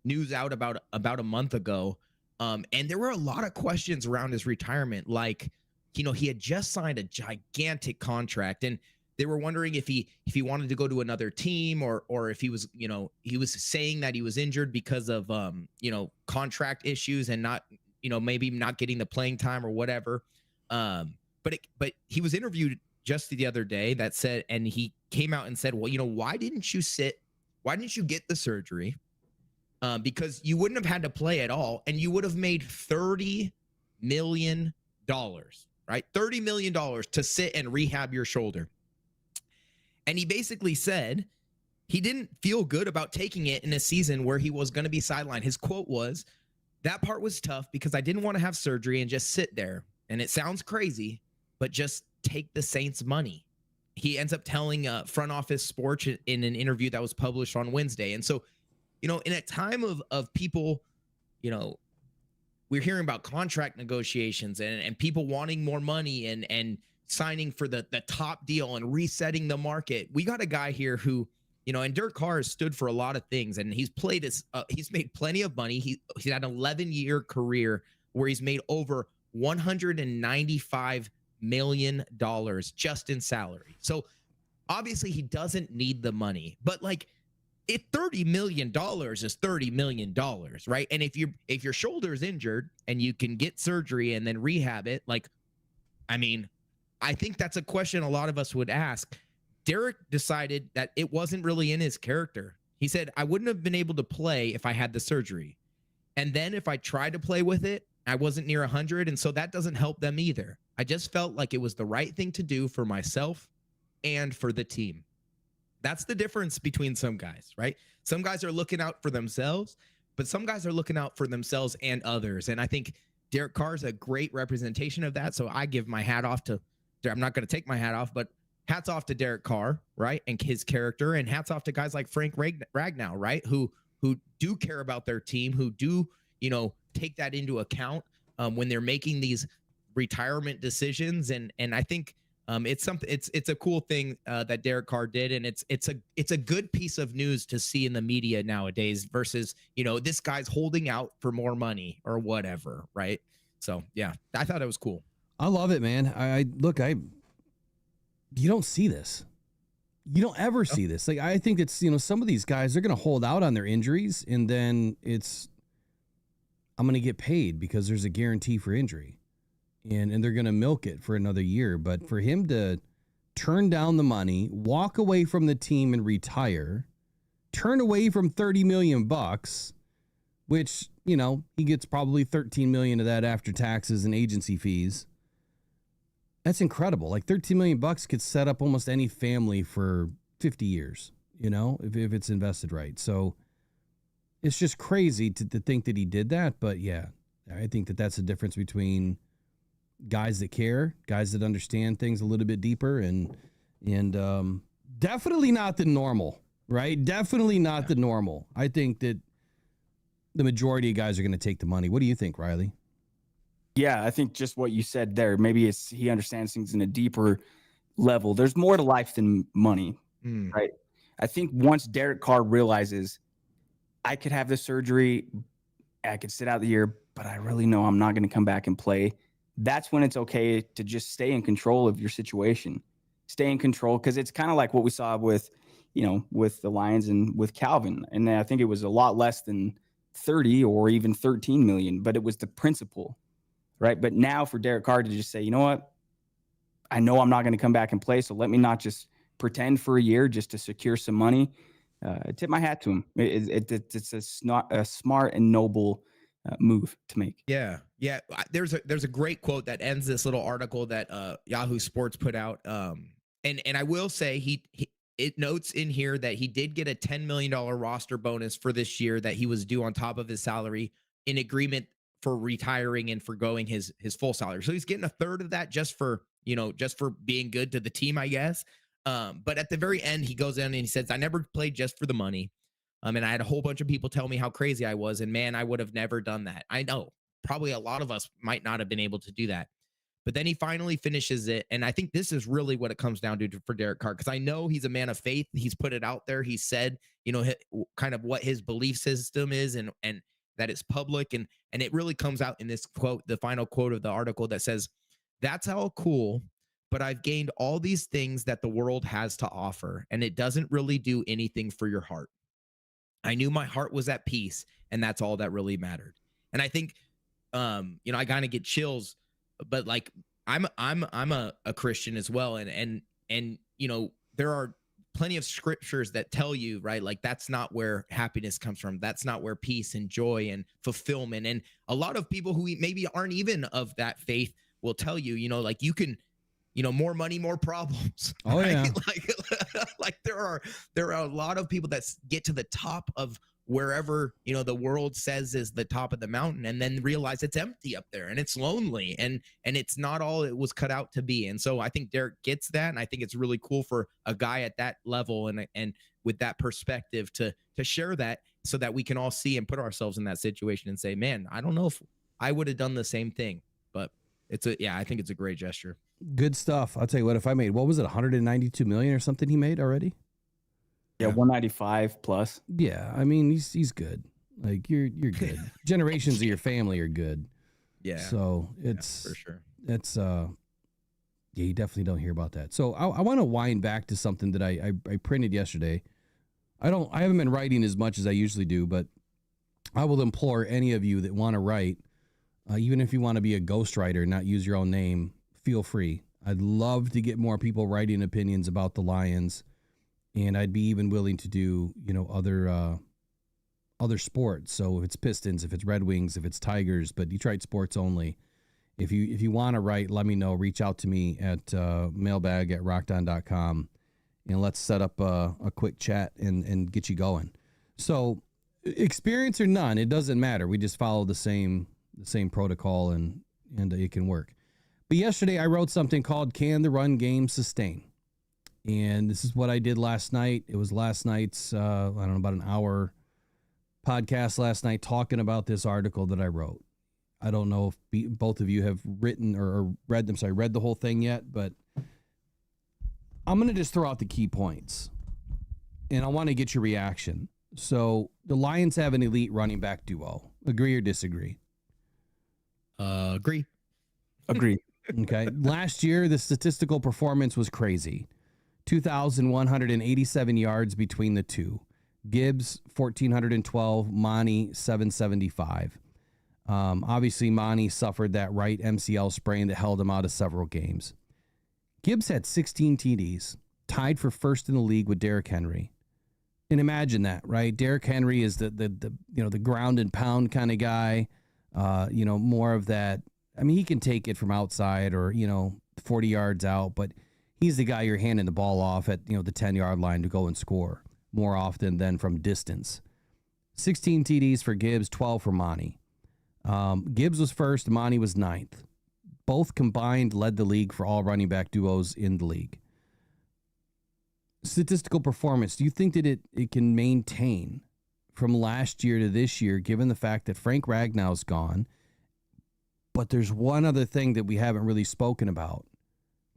news out about a month ago. And there were a lot of questions around his retirement. Like, he had just signed a gigantic contract, and they were wondering if he wanted to go to another team or if he was, he was saying that he was injured because of, contract issues and not, maybe not getting the playing time or whatever. But he was interviewed just the other day and he came out and said, well, why didn't you get the surgery? Because you wouldn't have had to play at all, and you would have made $30 million, right? $30 million to sit and rehab your shoulder. And he basically said he didn't feel good about taking it in a season where he was going to be sidelined. His quote was, "That part was tough because I didn't want to have surgery and just sit there. And it sounds crazy, but just take the Saints' money." He ends up telling Front Office Sports in an interview that was published on Wednesday. And so, in a time of people, we're hearing about contract negotiations and people wanting more money and signing for the top deal and resetting the market. We got a guy here who, and Derek Carr has stood for a lot of things, and he's made plenty of money. He's had an 11-year career where he's made over $195 million just in salary. So obviously he doesn't need the money, but $30 million is $30 million, right? And if your shoulder is injured and you can get surgery and then rehab it, I think that's a question a lot of us would ask. Derek decided that it wasn't really in his character. He said, I wouldn't have been able to play if I had the surgery. And then if I tried to play with it, I wasn't near 100. And so that doesn't help them either. I just felt like it was the right thing to do for myself and for the team. That's the difference between some guys, right? Some guys are looking out for themselves, but some guys are looking out for themselves and others. And I think Derek Carr is a great representation of that. So I give my hat off to, I'm not going to take my hat off, but hats off to Derek Carr, right? And his character, and hats off to guys like Frank Ragnow, right? Who do care about their team, who do, take that into account when they're making these retirement decisions. And I think it's a cool thing that Derek Carr did, and it's a good piece of news to see in the media nowadays versus this guy's holding out for more money or whatever, right? So yeah, I thought it was cool. I love it, man. You don't see this. You don't ever see this. I think it's some of these guys, they're going to hold out on their injuries, and then I'm going to get paid because there's a guarantee for injury. and they're going to milk it for another year. But for him to turn down the money, walk away from the team and retire, turn away from $30 million, which, you know, he gets probably $13 million of that after taxes and agency fees. That's incredible. Like $13 million could set up almost any family for 50 years, you know, if it's invested right. So it's just crazy to think that he did that. But yeah, I think that that's the difference between guys that care, guys that understand things a little bit deeper, and definitely not the normal, right? Definitely not the normal. I think that the majority of guys are going to take the money. What do you think, Riley? Yeah, I think just what you said there. Maybe he understands things in a deeper level. There's more to life than money, right? I think once Derek Carr realizes I could have this surgery, I could sit out the year, but I really know I'm not going to come back and play. That's when it's okay to just stay in control of your situation. Stay in control, because it's kind of like what we saw with, you know, with the Lions and with Calvin. And I think it was a lot less than 30 or even 13 million, but it was the principle, right? But now for Derek Carr to just say, you know what, I know I'm not going to come back and play, so let me not just pretend for a year just to secure some money. I tip my hat to him. It's a smart and noble move to make. Yeah. There's a great quote that ends this little article that Yahoo Sports put out. And I will say it notes in here that he did get a $10 million roster bonus for this year that he was due on top of his salary in agreement for retiring and forgoing his full salary. So he's getting a third of that just for being good to the team, I guess. But at the very end, he goes in and he says, I never played just for the money. And I had a whole bunch of people tell me how crazy I was. And man, I would have never done that. I know probably a lot of us might not have been able to do that. But then he finally finishes it. And I think this is really what it comes down to for Derek Carr, because I know he's a man of faith. He's put it out there. He said, you know, kind of what his belief system is and that it's public. And it really comes out in this quote, the final quote of the article that says, that's all cool, but I've gained all these things that the world has to offer, and it doesn't really do anything for your heart. I knew my heart was at peace, and that's all that really mattered. And I think, you know, I kind of get chills, but like I'm a Christian as well, and you know, there are plenty of scriptures that tell you, right, like that's not where happiness comes from. That's not where peace and joy and fulfillment. And a lot of people who maybe aren't even of that faith will tell you, you know, like you can, you know, more money, more problems. Oh, right? yeah. Like there are a lot of people that get to the top of wherever, you know, the world says is the top of the mountain, and then realize it's empty up there and it's lonely and it's not all it was cut out to be. And so I think Derek gets that, and I think it's really cool for a guy at that level and with that perspective to share that, so that we can all see and put ourselves in that situation and say, man, I don't know if I would have done the same thing, but I think it's a great gesture. Good stuff. I'll tell you what, if I made, what was it, 192 million or something he made already? Yeah, 195 plus. Yeah, I mean, he's good. Like you're good. Generations of your family are good. Yeah. So it's for sure. It's yeah, you definitely don't hear about that. So I want to wind back to something that I printed yesterday. I haven't been writing as much as I usually do, but I will implore any of you that want to write, even if you want to be a ghostwriter, not use your own name, feel free. I'd love to get more people writing opinions about the Lions. And I'd be even willing to do, you know, other sports. So if it's Pistons, if it's Red Wings, if it's Tigers, but Detroit sports only. If you want to write, let me know. Reach out to me at mailbag@rockdown.com, and let's set up a quick chat and get you going. So experience or none, it doesn't matter. We just follow the same protocol and it can work. But yesterday I wrote something called "Can the Run Game Sustain?" And this is what I did last night. It was last night's, about an hour podcast last night talking about this article that I wrote. I don't know if both of you have written or read the whole thing yet, but I'm going to just throw out the key points. And I want to get your reaction. So the Lions have an elite running back duo. Agree or disagree? Agree. Okay. Last year, the statistical performance was crazy. 2,187 yards between the two. Gibbs, 1,412. Monty, 775. Obviously, Monty suffered that right MCL sprain that held him out of several games. Gibbs had 16 TDs, tied for first in the league with Derrick Henry. And imagine that, right? Derrick Henry is the the ground and pound kind of guy. More of that. I mean, he can take it from outside or 40 yards out, but he's the guy you're handing the ball off at the 10-yard line to go and score more often than from distance. 16 TDs for Gibbs, 12 for Monty. Gibbs was first, Monty was ninth. Both combined led the league for all running back duos in the league. Statistical performance, do you think that it can maintain from last year to this year, given the fact that Frank Ragnow's gone? But there's one other thing that we haven't really spoken about.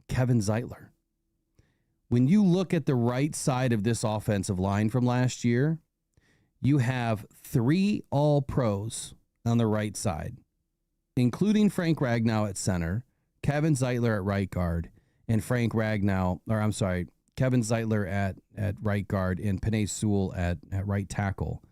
Kevin Zeitler. When you look at the right side of this offensive line from last year, you have 3 All-Pros on the right side, including Frank Ragnow at center, Kevin Zeitler at right guard, and Kevin Zeitler at right guard and Penei Sewell at right tackle.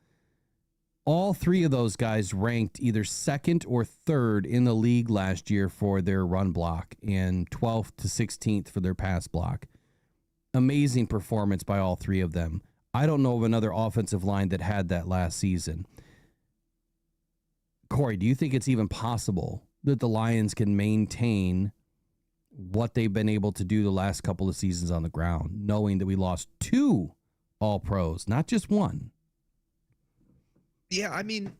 All 3 of those guys ranked either second or third in the league last year for their run block and 12th to 16th for their pass block. Amazing performance by all 3 of them. I don't know of another offensive line that had that last season. Corey, do you think it's even possible that the Lions can maintain what they've been able to do the last couple of seasons on the ground, knowing that we lost 2 All-Pros, not just 1? Yeah, I mean,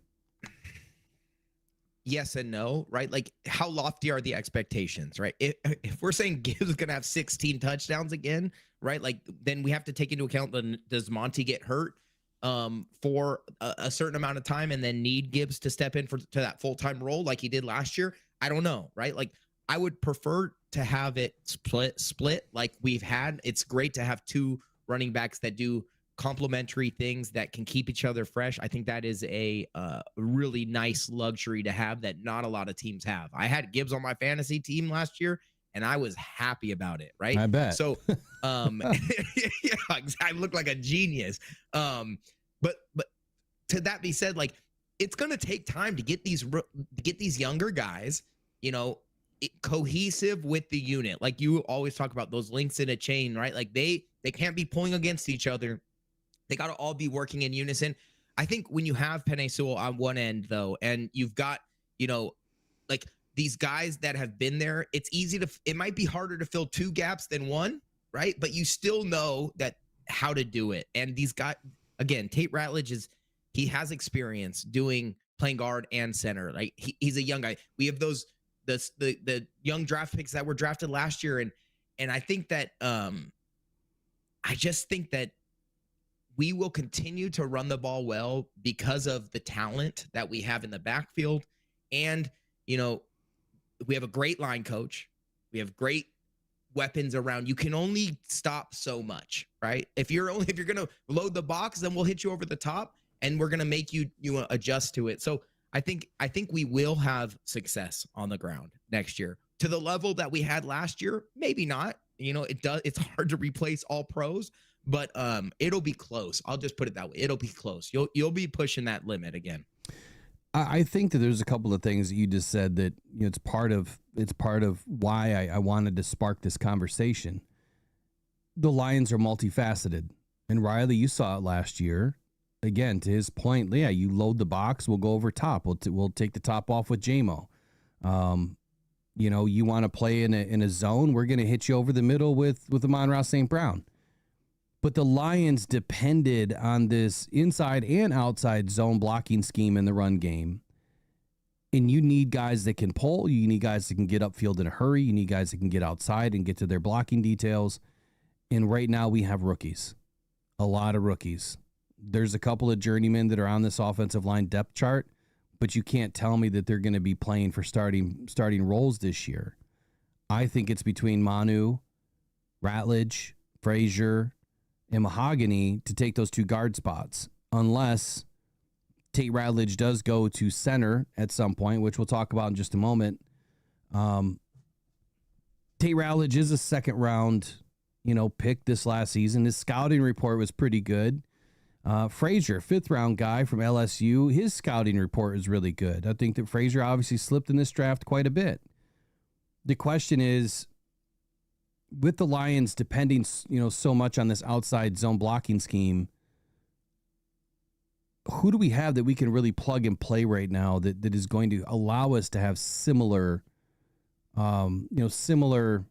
yes and no, right? Like, how lofty are the expectations, right? If we're saying Gibbs is going to have 16 touchdowns again, right? Like, then we have to take into account, does Monty get hurt for a certain amount of time and then need Gibbs to step in to that full-time role like he did last year? I don't know, right? Like, I would prefer to have it split like we've had. It's great to have 2 running backs that do complementary things that can keep each other fresh. I think that is a really nice luxury to have that not a lot of teams have. I had Gibbs on my fantasy team last year, and I was happy about it, right? I bet. So, yeah, I look like a genius. But to that be said, like, it's going to take time to get these younger guys, cohesive with the unit. Like you always talk about those links in a chain, right? Like they can't be pulling against each other. They got to all be working in unison. I think when you have Penei Sewell on one end, though, and you've got, like these guys that have been there, it might be harder to fill 2 gaps than 1, right? But you still know how to do it. And these guys, again, Tate Ratledge he has experience playing guard and center. Like he's a young guy. We have the young draft picks that were drafted last year. And I think that, I just think that we will continue to run the ball well because of the talent that we have in the backfield. And, we have a great line coach. We have great weapons around. You can only stop so much, right? If you're going to load the box, then we'll hit you over the top and we're going to make you adjust to it. So I think we will have success on the ground next year to the level that we had last year. Maybe not, it's hard to replace all pros, but it'll be close. I'll just put it that way. It'll be close. You'll be pushing that limit again. I think that there's a couple of things that you just said that it's part of why I wanted to spark this conversation. The Lions are multifaceted, and Riley, you saw it last year. Again, to his point, yeah, you load the box, we'll go over top. We'll take the top off with JMO. You want to play in a zone, we're going to hit you over the middle with Amon-Ra St. Brown. But the Lions depended on this inside and outside zone blocking scheme in the run game. And you need guys that can pull. You need guys that can get upfield in a hurry. You need guys that can get outside and get to their blocking details. And right now we have rookies, a lot of rookies. There's a couple of journeymen that are on this offensive line depth chart, but you can't tell me that they're going to be playing for starting roles this year. I think it's between Manu, Ratledge, Frazier, and Mahogany to take those 2 guard spots, unless Tate Ratledge does go to center at some point, which we'll talk about in just a moment. Tate Ratledge is a second round, pick this last season. His scouting report was pretty good. Frazier, 5th-round guy from LSU, his scouting report is really good. I think that Frazier obviously slipped in this draft quite a bit. The question is, with the Lions depending, so much on this outside zone blocking scheme, who do we have that we can really plug and play right now that is going to allow us to have similar production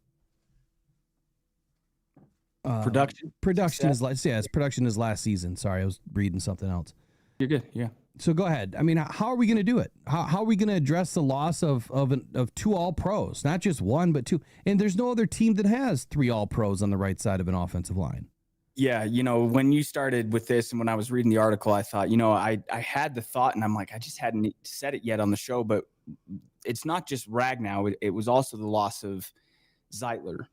as last season. Sorry, I was reading something else. You're good. Yeah. So go ahead. I mean, how are we going to do it? How are we going to address the loss of 2 All-Pros, not just 1 but 2? And there's no other team that has 3 All-Pros on the right side of an offensive line. Yeah, when you started with this and when I was reading the article, I thought, I had the thought and I'm like, I just hadn't said it yet on the show, but it's not just Ragnow. It was also the loss of Zeitler.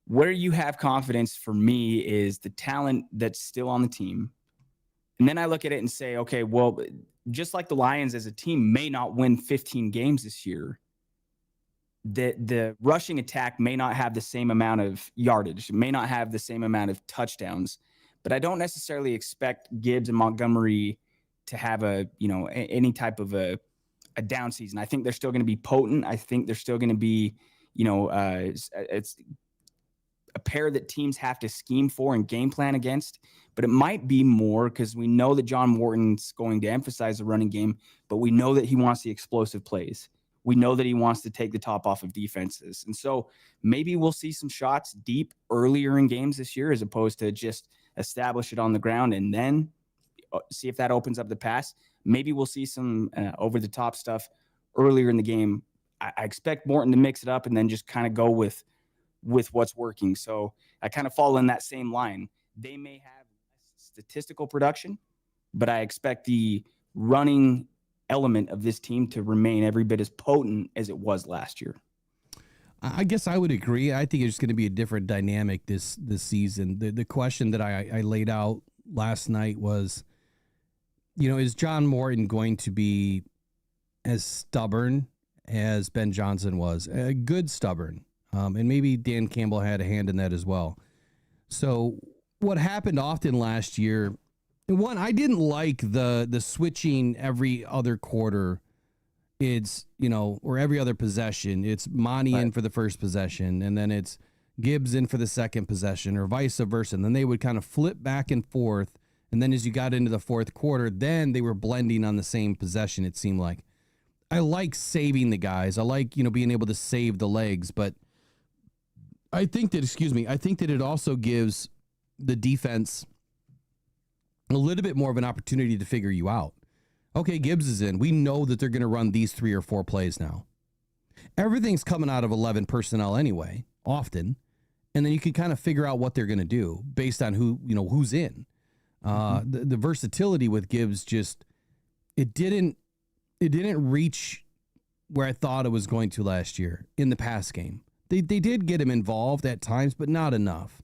Where you have confidence for me is the talent that's still on the team. And then I look at it and say, okay, well, just like the Lions as a team may not win 15 games this year, the rushing attack may not have the same amount of yardage, may not have the same amount of touchdowns, but I don't necessarily expect Gibbs and Montgomery to have any type of a down season. I think they're still going to be potent. I think they're still going to be, it's a pair that teams have to scheme for and game plan against, but it might be more because we know that John Morton's going to emphasize the running game, but we know that he wants the explosive plays. We know that he wants to take the top off of defenses. And so maybe we'll see some shots deep earlier in games this year, as opposed to just establish it on the ground and then see if that opens up the pass. Maybe we'll see some over the top stuff earlier in the game. I expect Morton to mix it up and then just kind of go with what's working. So I kind of fall in that same line. They may have statistical production, but I expect the running element of this team to remain every bit as potent as it was last year. I guess I would agree. I think it's going to be a different dynamic this season. The question that I laid out last night was, is John Morton going to be as stubborn as Ben Johnson was? A good stubborn. And maybe Dan Campbell had a hand in that as well. So what happened often last year, one, I didn't like the switching every other quarter. It's, or every other possession. It's Monty in for the first possession, and then it's Gibbs in for the second possession, or vice versa. And then they would kind of flip back and forth. And then as you got into the fourth quarter, then they were blending on the same possession, it seemed like. I like saving the guys. I like, being able to save the legs, but I think that it also gives the defense a little bit more of an opportunity to figure you out. Okay, Gibbs is in. We know that they're going to run these 3 or 4 plays now. Everything's coming out of 11 personnel anyway, often. And then you can kind of figure out what they're going to do based on who's in. The versatility with Gibbs it didn't reach where I thought it was going to last year in the pass game. They did get him involved at times, but not enough.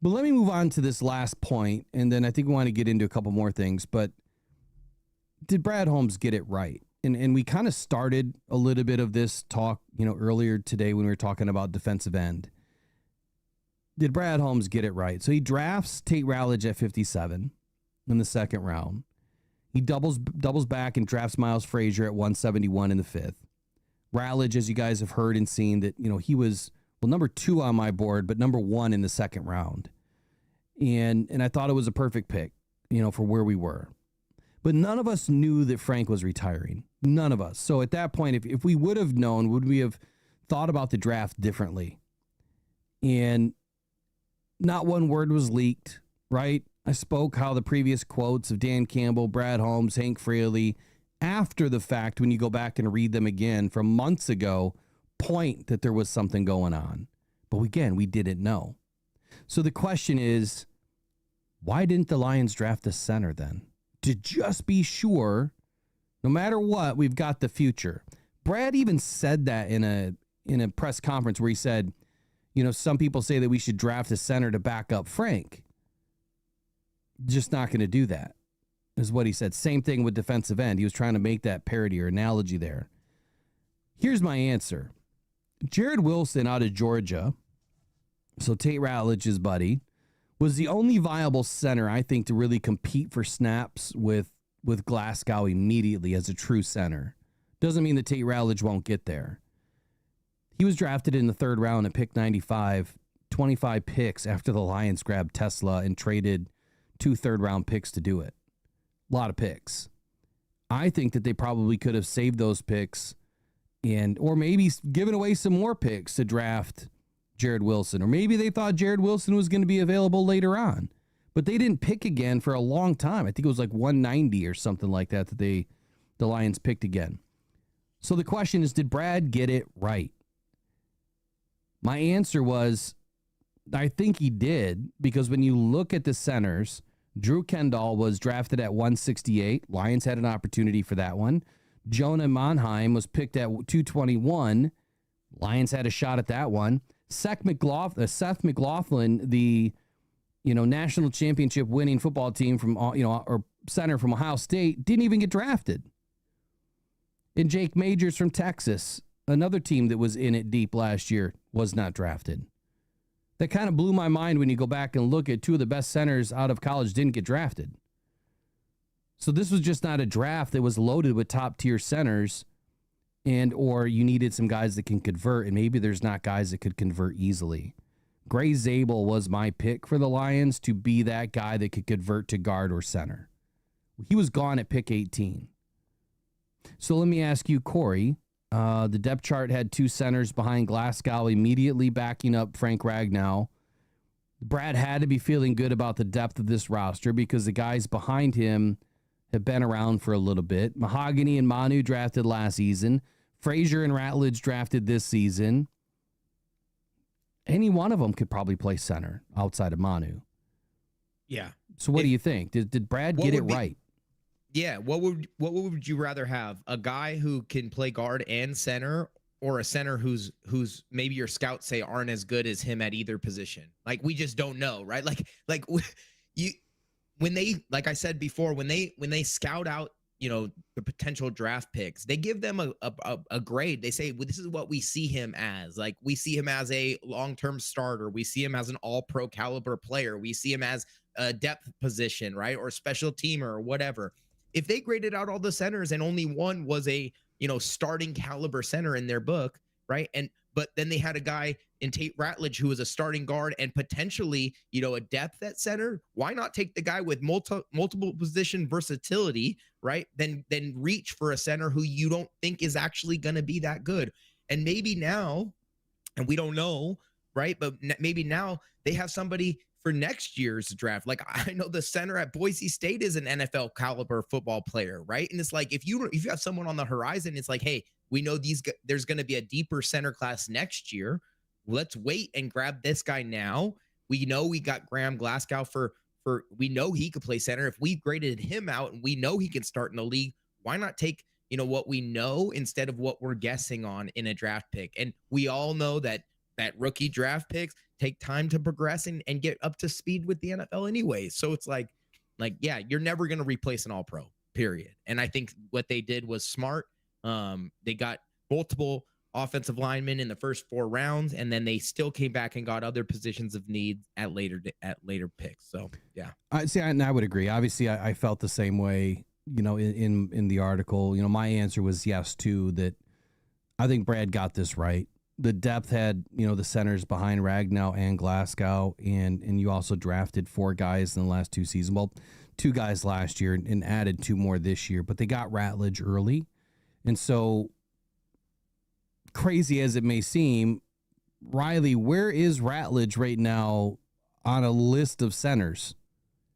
But let me move on to this last point, and then I think we want to get into a couple more things. But did Brad Holmes get it right? And we kind of started a little bit of this talk, earlier today when we were talking about defensive end. Did Brad Holmes get it right? So he drafts Tate Rowledge at 57 in the second round. He doubles back and drafts Miles Frazier at 171 in the 5th. Rowledge, as you guys have heard and seen, that he was number 2 on my board, but number 1 in the second round. And I thought it was a perfect pick, for where we were. But none of us knew that Frank was retiring. None of us. So at that point, if we would have known, would we have thought about the draft differently? And not one word was leaked, right? I spoke how the previous quotes of Dan Campbell, Brad Holmes, Hank Fraley, after the fact, when you go back and read them again from months ago, point that there was something going on. But again, we didn't know. So the question is, why didn't the Lions draft a center then? To just be sure, no matter what, we've got the future. Brad even said that in a press conference where he said, some people say that we should draft a center to back up Frank. Just not going to do that, is what he said. Same thing with defensive end. He was trying to make that parody or analogy there. Here's my answer. Jared Wilson out of Georgia, so Tate Rowledge's buddy, was the only viable center, I think, to really compete for snaps with Glasgow immediately as a true center. Doesn't mean that Tate Ratledge won't get there. He was drafted in the 3rd round at pick 95, 25 picks after the Lions grabbed Tesla and traded 2 3rd-round picks to do it. A lot of picks. I think that they probably could have saved those picks or maybe given away some more picks to draft Jared Wilson. Or maybe they thought Jared Wilson was going to be available later on. But they didn't pick again for a long time. I think it was like 190 or something like that the Lions picked again. So the question is, did Brad get it right? My answer was, I think he did, because when you look at the centers, Drew Kendall was drafted at 168. Lions had an opportunity for that one. Jonah Monheim was picked at 221. Lions had a shot at that one. Seth McLaughlin, the national championship winning football team from or center from Ohio State, didn't even get drafted. And Jake Majors from Texas, another team that was in it deep last year, was not drafted. That kind of blew my mind when you go back and look at 2 of the best centers out of college didn't get drafted. So this was just not a draft that was loaded with top-tier centers, or you needed some guys that can convert, and maybe there's not guys that could convert easily. Gray Zabel was my pick for the Lions to be that guy that could convert to guard or center. He was gone at pick 18. So let me ask you, Corey, the depth chart had 2 centers behind Glasgow immediately backing up Frank Ragnow. Brad had to be feeling good about the depth of this roster because the guys behind him have been around for a little bit. Mahogany and Manu drafted last season. Frazier and Ratledge drafted this season. Any one of them could probably play center outside of Manu. Yeah. So what do you think? Did Brad get it right? Yeah. What would you rather have? A guy who can play guard and center, or a center who's maybe your scouts say aren't as good as him at either position? Like, we just don't know, right? When they, like I said before, when they scout out, the potential draft picks, they give them a grade. They say, well, this is what we see him as. Like, we see him as a long-term starter. We see him as an all-pro caliber player. We see him as a depth position, right? Or special teamer or whatever. If they graded out all the centers and only one was a, starting caliber center in their book, right? But then they had a guy in Tate Ratledge who was a starting guard and potentially, a depth at center. Why not take the guy with multiple position versatility, right? Then reach for a center who you don't think is actually going to be that good. And maybe now, and we don't know, right? But maybe now they have somebody for next year's draft. Like, I know the center at Boise State is an NFL caliber football player, right? And it's like, if you have someone on the horizon, it's like, hey, we know there's going to be a deeper center class next year. Let's wait and grab this guy now. We know we got Graham Glasgow we know he could play center. If we graded him out and we know he can start in the league, why not take, what we know instead of what we're guessing on in a draft pick? And we all know that rookie draft picks take time to progress and get up to speed with the NFL anyway. So it's like, yeah, you're never going to replace an all-pro, period. And I think what they did was smart. They got multiple offensive linemen in the first 4 rounds, and then they still came back and got other positions of need at later picks. So yeah, I would agree. Obviously, I felt the same way. In the article, my answer was yes too. That I think Brad got this right. The depth had the centers behind Ragnow and Glasgow, and you also drafted 4 guys in the last 2 seasons. Well, 2 guys last year and added 2 more this year, but they got Ratledge early. And so, crazy as it may seem, Riley, where is Ratledge right now on a list of centers?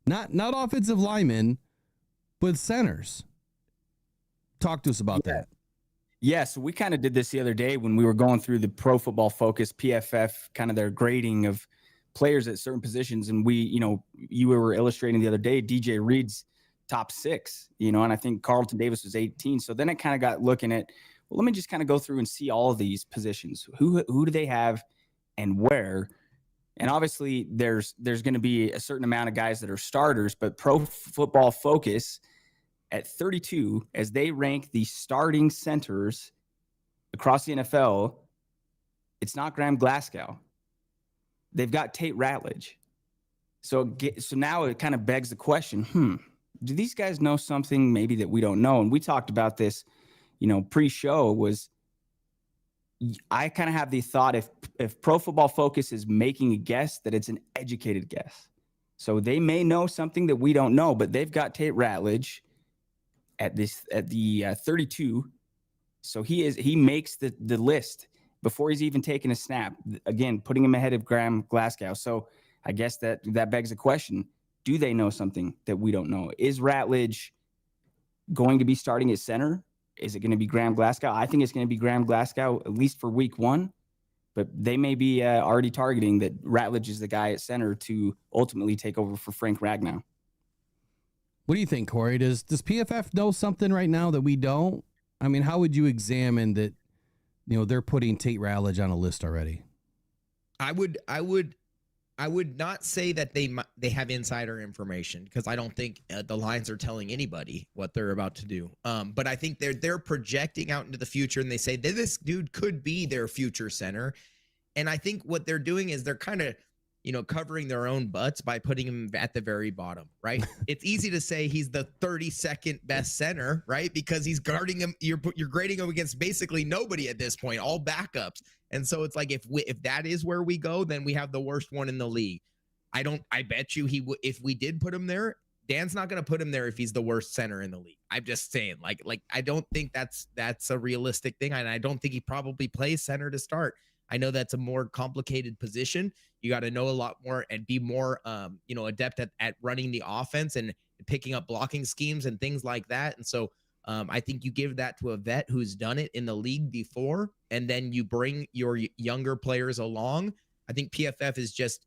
Not offensive linemen, but centers. Talk to us about that. Yeah, so we kind of did this the other day when we were going through the Pro Football Focus, PFF, kind of their grading of players at certain positions. And you were illustrating the other day, DJ Reed's top 6, and I think Carlton Davis was 18. So then I kind of got looking at, well, let me just kind of go through and see all of these positions. Who do they have and where? And obviously there's going to be a certain amount of guys that are starters, but Pro Football Focus at 32, as they rank the starting centers across the NFL, it's not Graham Glasgow. They've got Tate Ratledge. So now it kind of begs the question, do these guys know something maybe that we don't know? And we talked about this, pre-show I kind of have the thought if Pro Football Focus is making a guess, that it's an educated guess. So they may know something that we don't know, but they've got Tate Ratledge at the 32. So he makes the list before he's even taken a snap. Again, putting him ahead of Graham Glasgow. So I guess that begs the question: do they know something that we don't know? Is Ratledge going to be starting at center? Is it going to be Graham Glasgow? I think it's going to be Graham Glasgow, at least for week 1. But they may be already targeting that Ratledge is the guy at center to ultimately take over for Frank Ragnow. What do you think, Corey? Does PFF know something right now that we don't? I mean, how would you examine that? They're putting Tate Ratledge on a list already. I would not say that they have insider information, because I don't think the Lions are telling anybody what they're about to do. But I think they're projecting out into the future, and they say that this dude could be their future center. And I think what they're doing is they're kind of, covering their own butts by putting him at the very bottom, right? It's easy to say he's the 32nd best center, right? Because he's guarding him. You're grading him against basically nobody at this point, all backups. And so it's like, if that is where we go, then we have the worst one in the league. I bet you if we did put him there, Dan's not going to put him there if he's the worst center in the league. I'm just saying, like I don't think that's a realistic thing. And I don't think he probably plays center to start. I know that's a more complicated position. You got to know a lot more and be more, adept at running the offense and picking up blocking schemes and things like that. And so I think you give that to a vet who's done it in the league before, and then you bring your younger players along. I think PFF is just,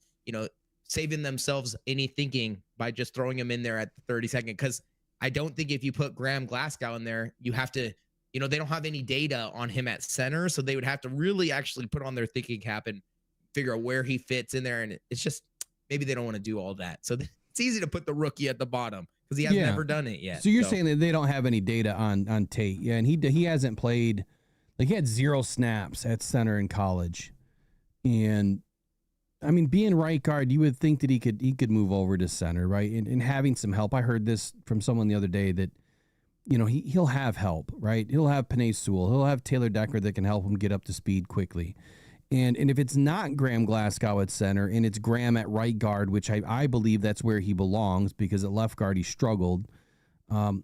saving themselves any thinking by just throwing him in there at the 32nd. Because I don't think if you put Graham Glasgow in there, you have to, they don't have any data on him at center. So they would have to really actually put on their thinking cap and figure out where he fits in there. And it's just, maybe they don't want to do all that. So it's easy to put the rookie at the bottom because he has never done it yet. So you're saying that they don't have any data on Tate. Yeah. And he hasn't played, he had 0 snaps at center in college. And I mean, being right guard, you would think that he could move over to center, right? And having some help. I heard this from someone the other day that, he'll have help, right? He'll have Penei Sewell. He'll have Taylor Decker that can help him get up to speed quickly. And if it's not Graham Glasgow at center and it's Graham at right guard, which I believe that's where he belongs, because at left guard he struggled,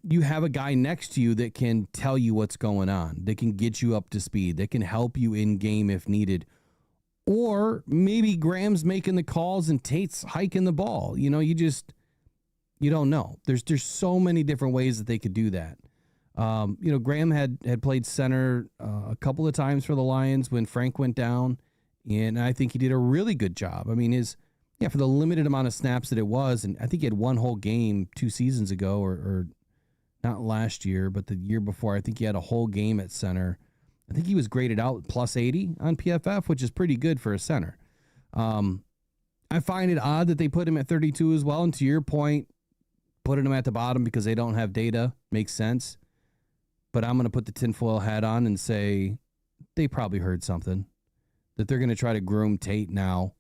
you have a guy next to you that can tell you what's going on, that can get you up to speed, that can help you in game if needed. Or maybe Graham's making the calls and Tate's hiking the ball. You don't know. There's so many different ways that they could do that. Graham had played center a couple of times for the Lions when Frank went down, and I think he did a really good job. I mean, for the limited amount of snaps that it was, and I think he had one whole game 2 seasons ago, or not last year, but the year before, I think he had a whole game at center. I think he was graded out plus 80 on PFF, which is pretty good for a center. I find it odd that they put him at 32 as well. And to your point, putting him at the bottom because they don't have data makes sense. But I'm going to put the tinfoil hat on and say they probably heard something, that they're going to try to groom Tate now,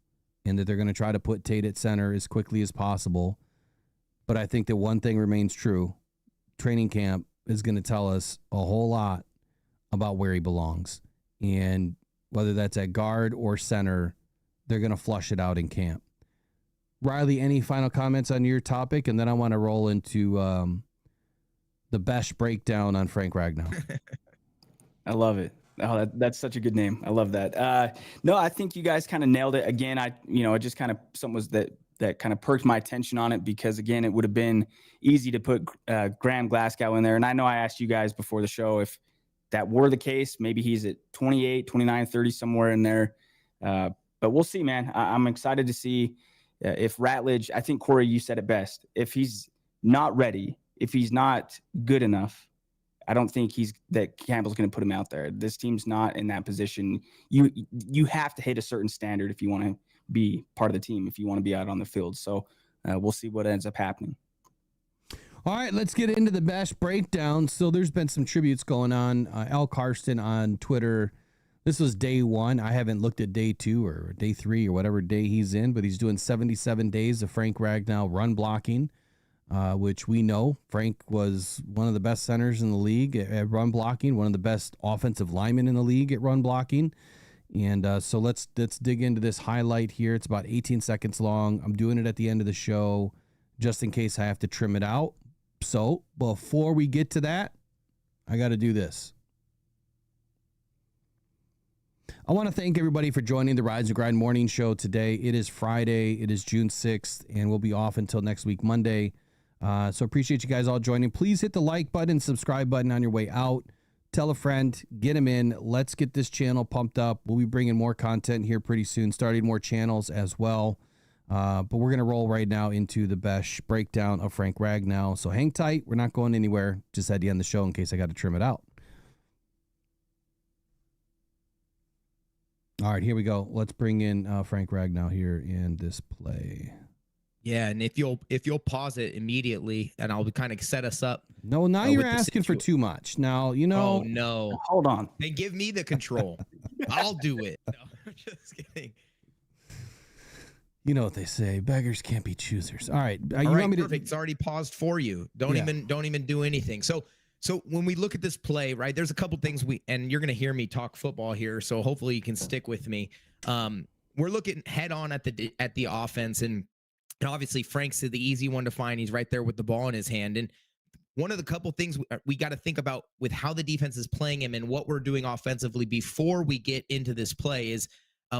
and that they're going to try to put Tate at center as quickly as possible. But I think that one thing remains true. Training camp is going to tell us a whole lot about where he belongs. And whether that's at guard or center, they're going to flush it out in camp. Riley, any final comments on your topic? And then I want to roll into the best breakdown on Frank Ragnow. I love it. Oh, that's such a good name. I love that. No, I think you guys kind of nailed it. Again, it just kind of something was that kind of perked my attention on it, because again, it would have been easy to put Graham Glasgow in there. And I know I asked you guys before the show if that were the case. Maybe he's at 28, 29, 30, somewhere in there. But we'll see, man. I'm excited to see if Ratledge, I think, Corey, you said it best. If he's not ready, if he's not good enough, I don't think that Campbell's going to put him out there. This team's not in that position. You have to hit a certain standard if you want to be part of the team, if you want to be out on the field. So we'll see what ends up happening. All right, let's get into the best breakdown. So there's been some tributes going on. Al Karsten on Twitter This was day 1. I haven't looked at day 2 or day 3 or whatever day he's in, but he's doing 77 days of Frank Ragnow run blocking, which we know Frank was one of the best centers in the league at run blocking, one of the best offensive linemen in the league at run blocking. And so let's dig into this highlight here. It's about 18 seconds long. I'm doing it at the end of the show just in case I have to trim it out. So before we get to that, I got to do this. I want to thank everybody for joining the Rise and Grind Morning Show today. It is Friday. It is June 6th, and we'll be off until next week, Monday. So appreciate you guys all joining. Please hit the like button, subscribe button on your way out. Tell a friend, get them in. Let's get this channel pumped up. We'll be bringing more content here pretty soon, starting more channels as well. But we're going to roll right now into the Besh breakdown of Frank Ragnow. So hang tight. We're not going anywhere. Just had to end the show in case I got to trim it out. All right, here we go. Let's bring in Frank Ragnow here in this play. Yeah, and if you'll pause it immediately, and I'll kind of set us up. No, now you're asking for too much. Now, you know. Oh, no. Hold on. Then give me the control. I'll do it. No, I'm just kidding. You know what they say, beggars can't be choosers. All right. All right, perfect. It's already paused for you. Don't even do anything. So when we look at this play, right, there's a couple things and you're going to hear me talk football here, so hopefully you can stick with me. We're looking head on at the offense, and obviously Frank's the easy one to find. He's right there with the ball in his hand. And one of the couple things we got to think about with how the defense is playing him and what we're doing offensively before we get into this play is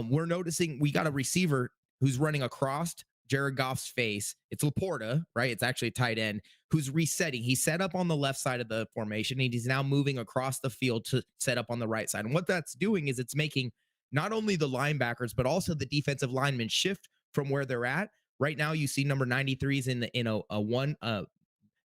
we're noticing we got a receiver who's running across Jared Goff's face. It's Laporta, right? It's actually a tight end who's resetting. He's set up on the left side of the formation, and he's now moving across the field to set up on the right side. And what that's doing is it's making not only the linebackers, but also the defensive linemen shift from where they're at. Right now, you see number 93 is in the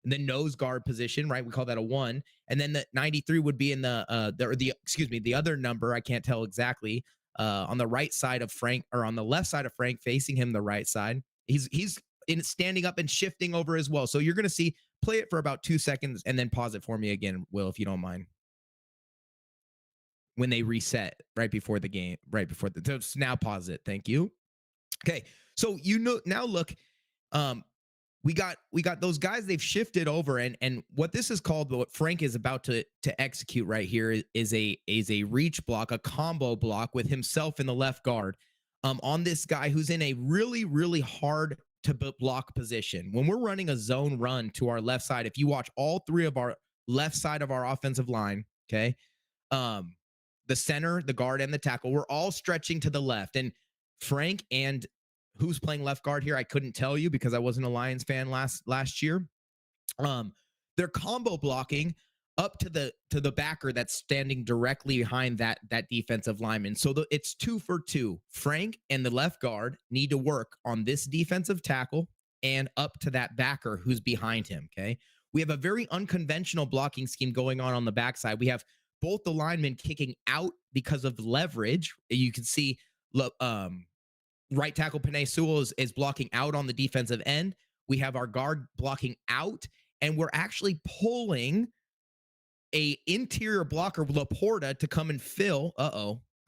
nose guard position, right? We call that a 1. And then the 93 would be in the other number, I can't tell exactly, on the right side of Frank, or on the left side of Frank, facing him the right side. He's standing up and shifting over as well. So you're going to play it for about 2 seconds and then pause it for me again, Will, if you don't mind. When they reset right before the game, so now pause it. Thank you. Okay. So, now look, we got those guys, they've shifted over, and what this is called, what Frank is about to execute right here is a reach block, a combo block with himself in the left guard on this guy who's in a really, really hard to block position. When we're running a zone run to our left side, if you watch all 3 of our left side of our offensive line, okay, the center, the guard, and the tackle, we're all stretching to the left. And Frank and who's playing left guard here, I couldn't tell you because I wasn't a Lions fan last year. They're combo blocking up to the backer that's standing directly behind that defensive lineman. So it's 2 for 2. Frank and the left guard need to work on this defensive tackle and up to that backer who's behind him. Okay, we have a very unconventional blocking scheme going on the backside. We have both the linemen kicking out because of leverage. You can see right tackle Penei Sewell is blocking out on the defensive end. We have our guard blocking out, and we're actually pulling a interior blocker, Laporta, to come and fill.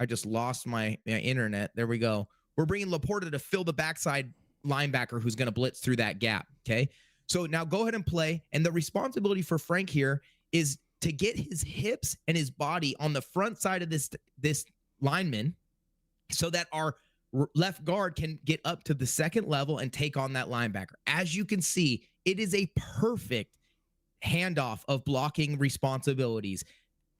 I just lost my internet. There we go. We're bringing Laporta to fill the backside linebacker who's going to blitz through that gap. Okay, so now go ahead and play. And the responsibility for Frank here is to get his hips and his body on the front side of this lineman so that our left guard can get up to the second level and take on that linebacker. As you can see, it is a perfect handoff of blocking responsibilities.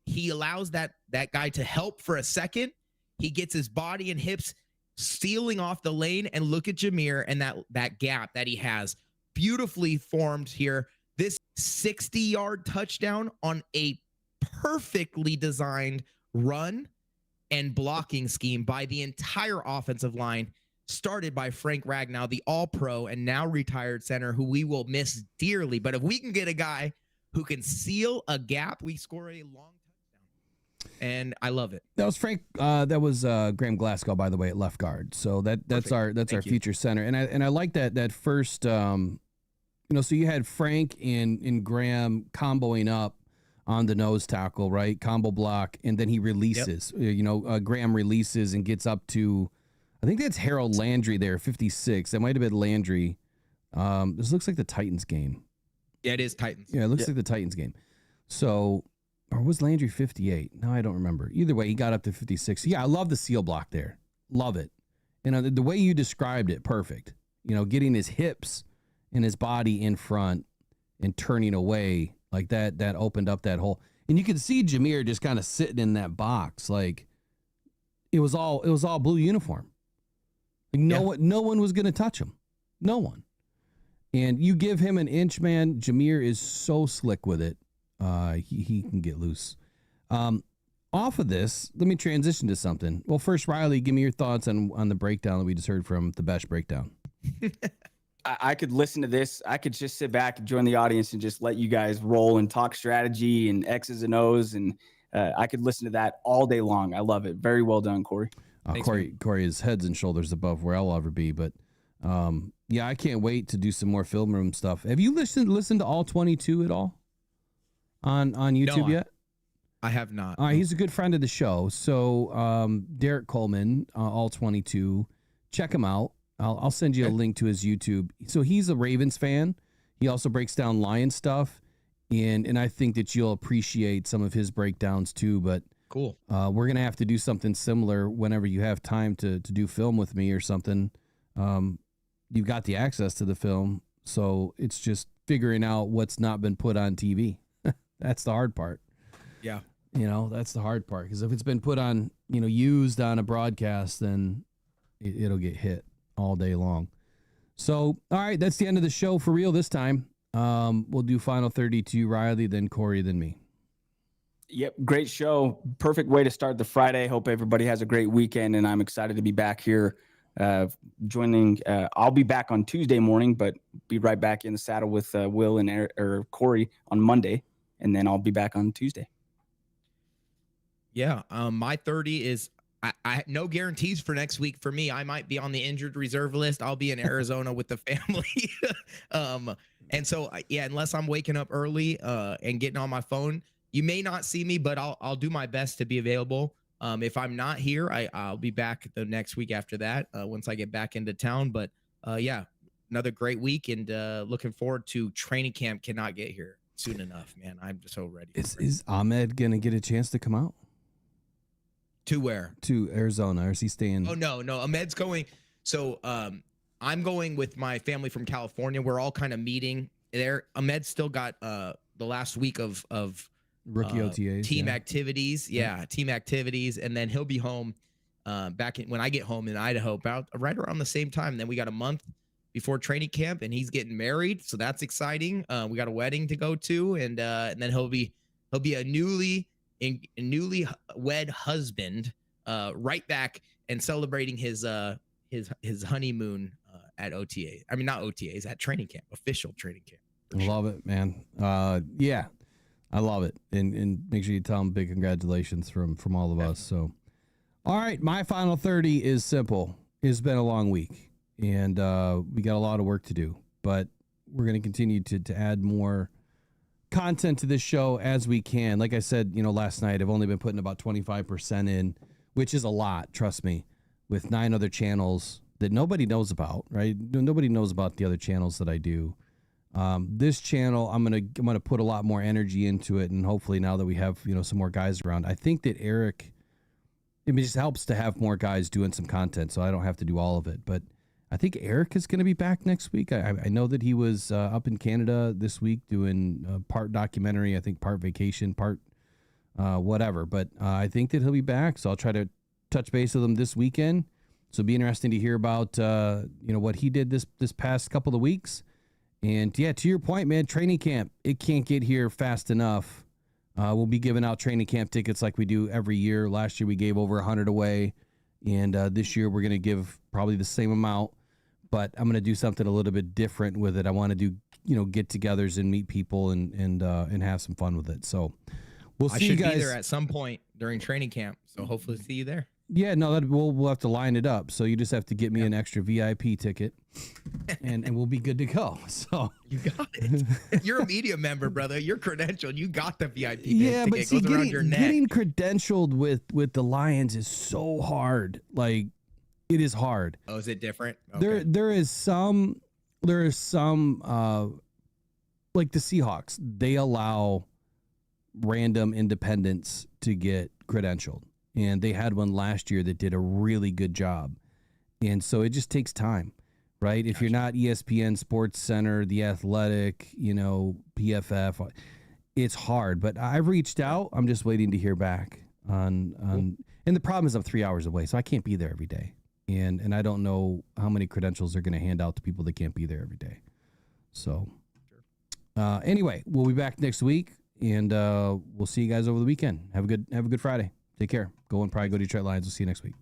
He allows that guy to help for a second. He gets his body and hips sealing off the lane, and look at Jameer and that gap that he has. Beautifully formed here. This 60-yard touchdown on a perfectly designed run and blocking scheme by the entire offensive line, started by Frank Ragnow, the all-pro and now retired center, who we will miss dearly. But if we can get a guy who can seal a gap, we score a long touchdown. And I love it. That was Frank. That was Graham Glasgow, by the way, at left guard. So that's Perfect. our feature center. And I like that first. So you had Frank and Graham comboing up on the nose tackle, right? Combo block, and then he releases. Graham releases and gets up to, I think that's Harold Landry there, 56. That might have been Landry. This looks like the Titans game. Yeah, it is Titans. Yeah, it looks like the Titans game. So, or was Landry 58? No, I don't remember. Either way, he got up to 56. Yeah, I love the seal block there. Love it. The way you described it, perfect. Getting his hips and his body in front and turning away like that opened up that hole. And you could see Jameer just kind of sitting in that box. Like it was all blue uniform. Like no one was going to touch him. No one. And you give him an inch, man. Jameer is so slick with it. He can get loose. Off of this, let me transition to something. Well, first, Riley, give me your thoughts on the breakdown that we just heard from the Besh breakdown. I could listen to this. I could just sit back and join the audience and just let you guys roll and talk strategy and X's and O's. And I could listen to that all day long. I love it. Very well done, Corey. Thanks, Corey is heads and shoulders above where I'll ever be. But yeah, I can't wait to do some more film room stuff. Have you listened to all 22 at all on YouTube yet? I have not. He's a good friend of the show. So Derek Coleman, all 22, check him out. I'll send you a link to his YouTube. So he's a Ravens fan. He also breaks down Lion stuff, and I think that you'll appreciate some of his breakdowns too. But cool. We're gonna have to do something similar whenever you have time to do film with me or something. You've got the access to the film, so it's just figuring out what's not been put on TV. That's the hard part. Yeah. That's the hard part, because if it's been put on, used on a broadcast, then it'll get hit all day long. So, all right, that's the end of the show for real this time. We'll do final 32, Riley, then Corey, then me. Yep, great show. Perfect way to start the Friday. Hope everybody has a great weekend, and I'm excited to be back here joining. I'll be back on Tuesday morning, but be right back in the saddle with Will and Corey on Monday, and then I'll be back on Tuesday. Yeah, my 30 is I no guarantees for next week for me. I might be on the injured reserve list. I'll be in Arizona with the family. And so, unless I'm waking up early and getting on my phone, you may not see me, but I'll do my best to be available. If I'm not here, I'll be back the next week after that once I get back into town. But another great week, and looking forward to training camp. Cannot get here soon enough, man. I'm just so ready. Is Ahmed going to get a chance to come out? To where? To Arizona, or is he staying? Oh, no. Ahmed's going. So I'm going with my family from California. We're all kind of meeting there. Ahmed still got the last week of rookie OTAs, team activities. Yeah, team activities. And then he'll be home when I get home in Idaho, about right around the same time. And then we got a month before training camp, and he's getting married. So that's exciting. We got a wedding to go to, and then he'll be a newly wed husband, right back and celebrating his honeymoon at OTA. I mean, not OTAs, at training camp, official training camp. Love it, man. Yeah, I love it. And make sure you tell him big congratulations from all of us. So, all right, my final 30 is simple. It's been a long week, and we got a lot of work to do, but we're going to continue to add more content to this show as we can. Like I said, last night, I've only been putting about 25% in, which is a lot, trust me, with 9 other channels that nobody knows about, right? Nobody knows about the other channels that I do. This channel, I'm gonna put a lot more energy into it, and hopefully now that we have some more guys around, I think that Eric, it just helps to have more guys doing some content, so I don't have to do all of it. But I think Eric is going to be back next week. I know that he was up in Canada this week doing part documentary, I think part vacation, part whatever. But I think that he'll be back, so I'll try to touch base with him this weekend. So it'll be interesting to hear about what he did this past couple of weeks. And yeah, to your point, man, training camp, it can't get here fast enough. We'll be giving out training camp tickets like we do every year. Last year we gave over 100 away, and this year we're going to give probably the same amount. But I'm going to do something a little bit different with it. I want to do, get-togethers and meet people and have some fun with it. So we'll see you guys. I should be there at some point during training camp. So hopefully see you there. Yeah, no, we'll have to line it up. So you just have to get me an extra VIP ticket, and we'll be good to go. So You got it. You're a media member, brother. You're credentialed. You got the VIP yeah, ticket. but It see, goes around your neck. getting credentialed with the Lions is so hard. Like, it is hard. Oh, is it different? Okay. There is some like the Seahawks. They allow random independents to get credentialed. And they had one last year that did a really good job. And so it just takes time, right? If you're not ESPN, Sports Center, The Athletic, PFF, it's hard. But I've reached out. I'm just waiting to hear back on and the problem is I'm 3 hours away, so I can't be there every day. And I don't know how many credentials they're going to hand out to people that can't be there every day. So anyway, we'll be back next week, and we'll see you guys over the weekend. Have a good Friday. Take care. Probably go to Detroit Lions. We'll see you next week.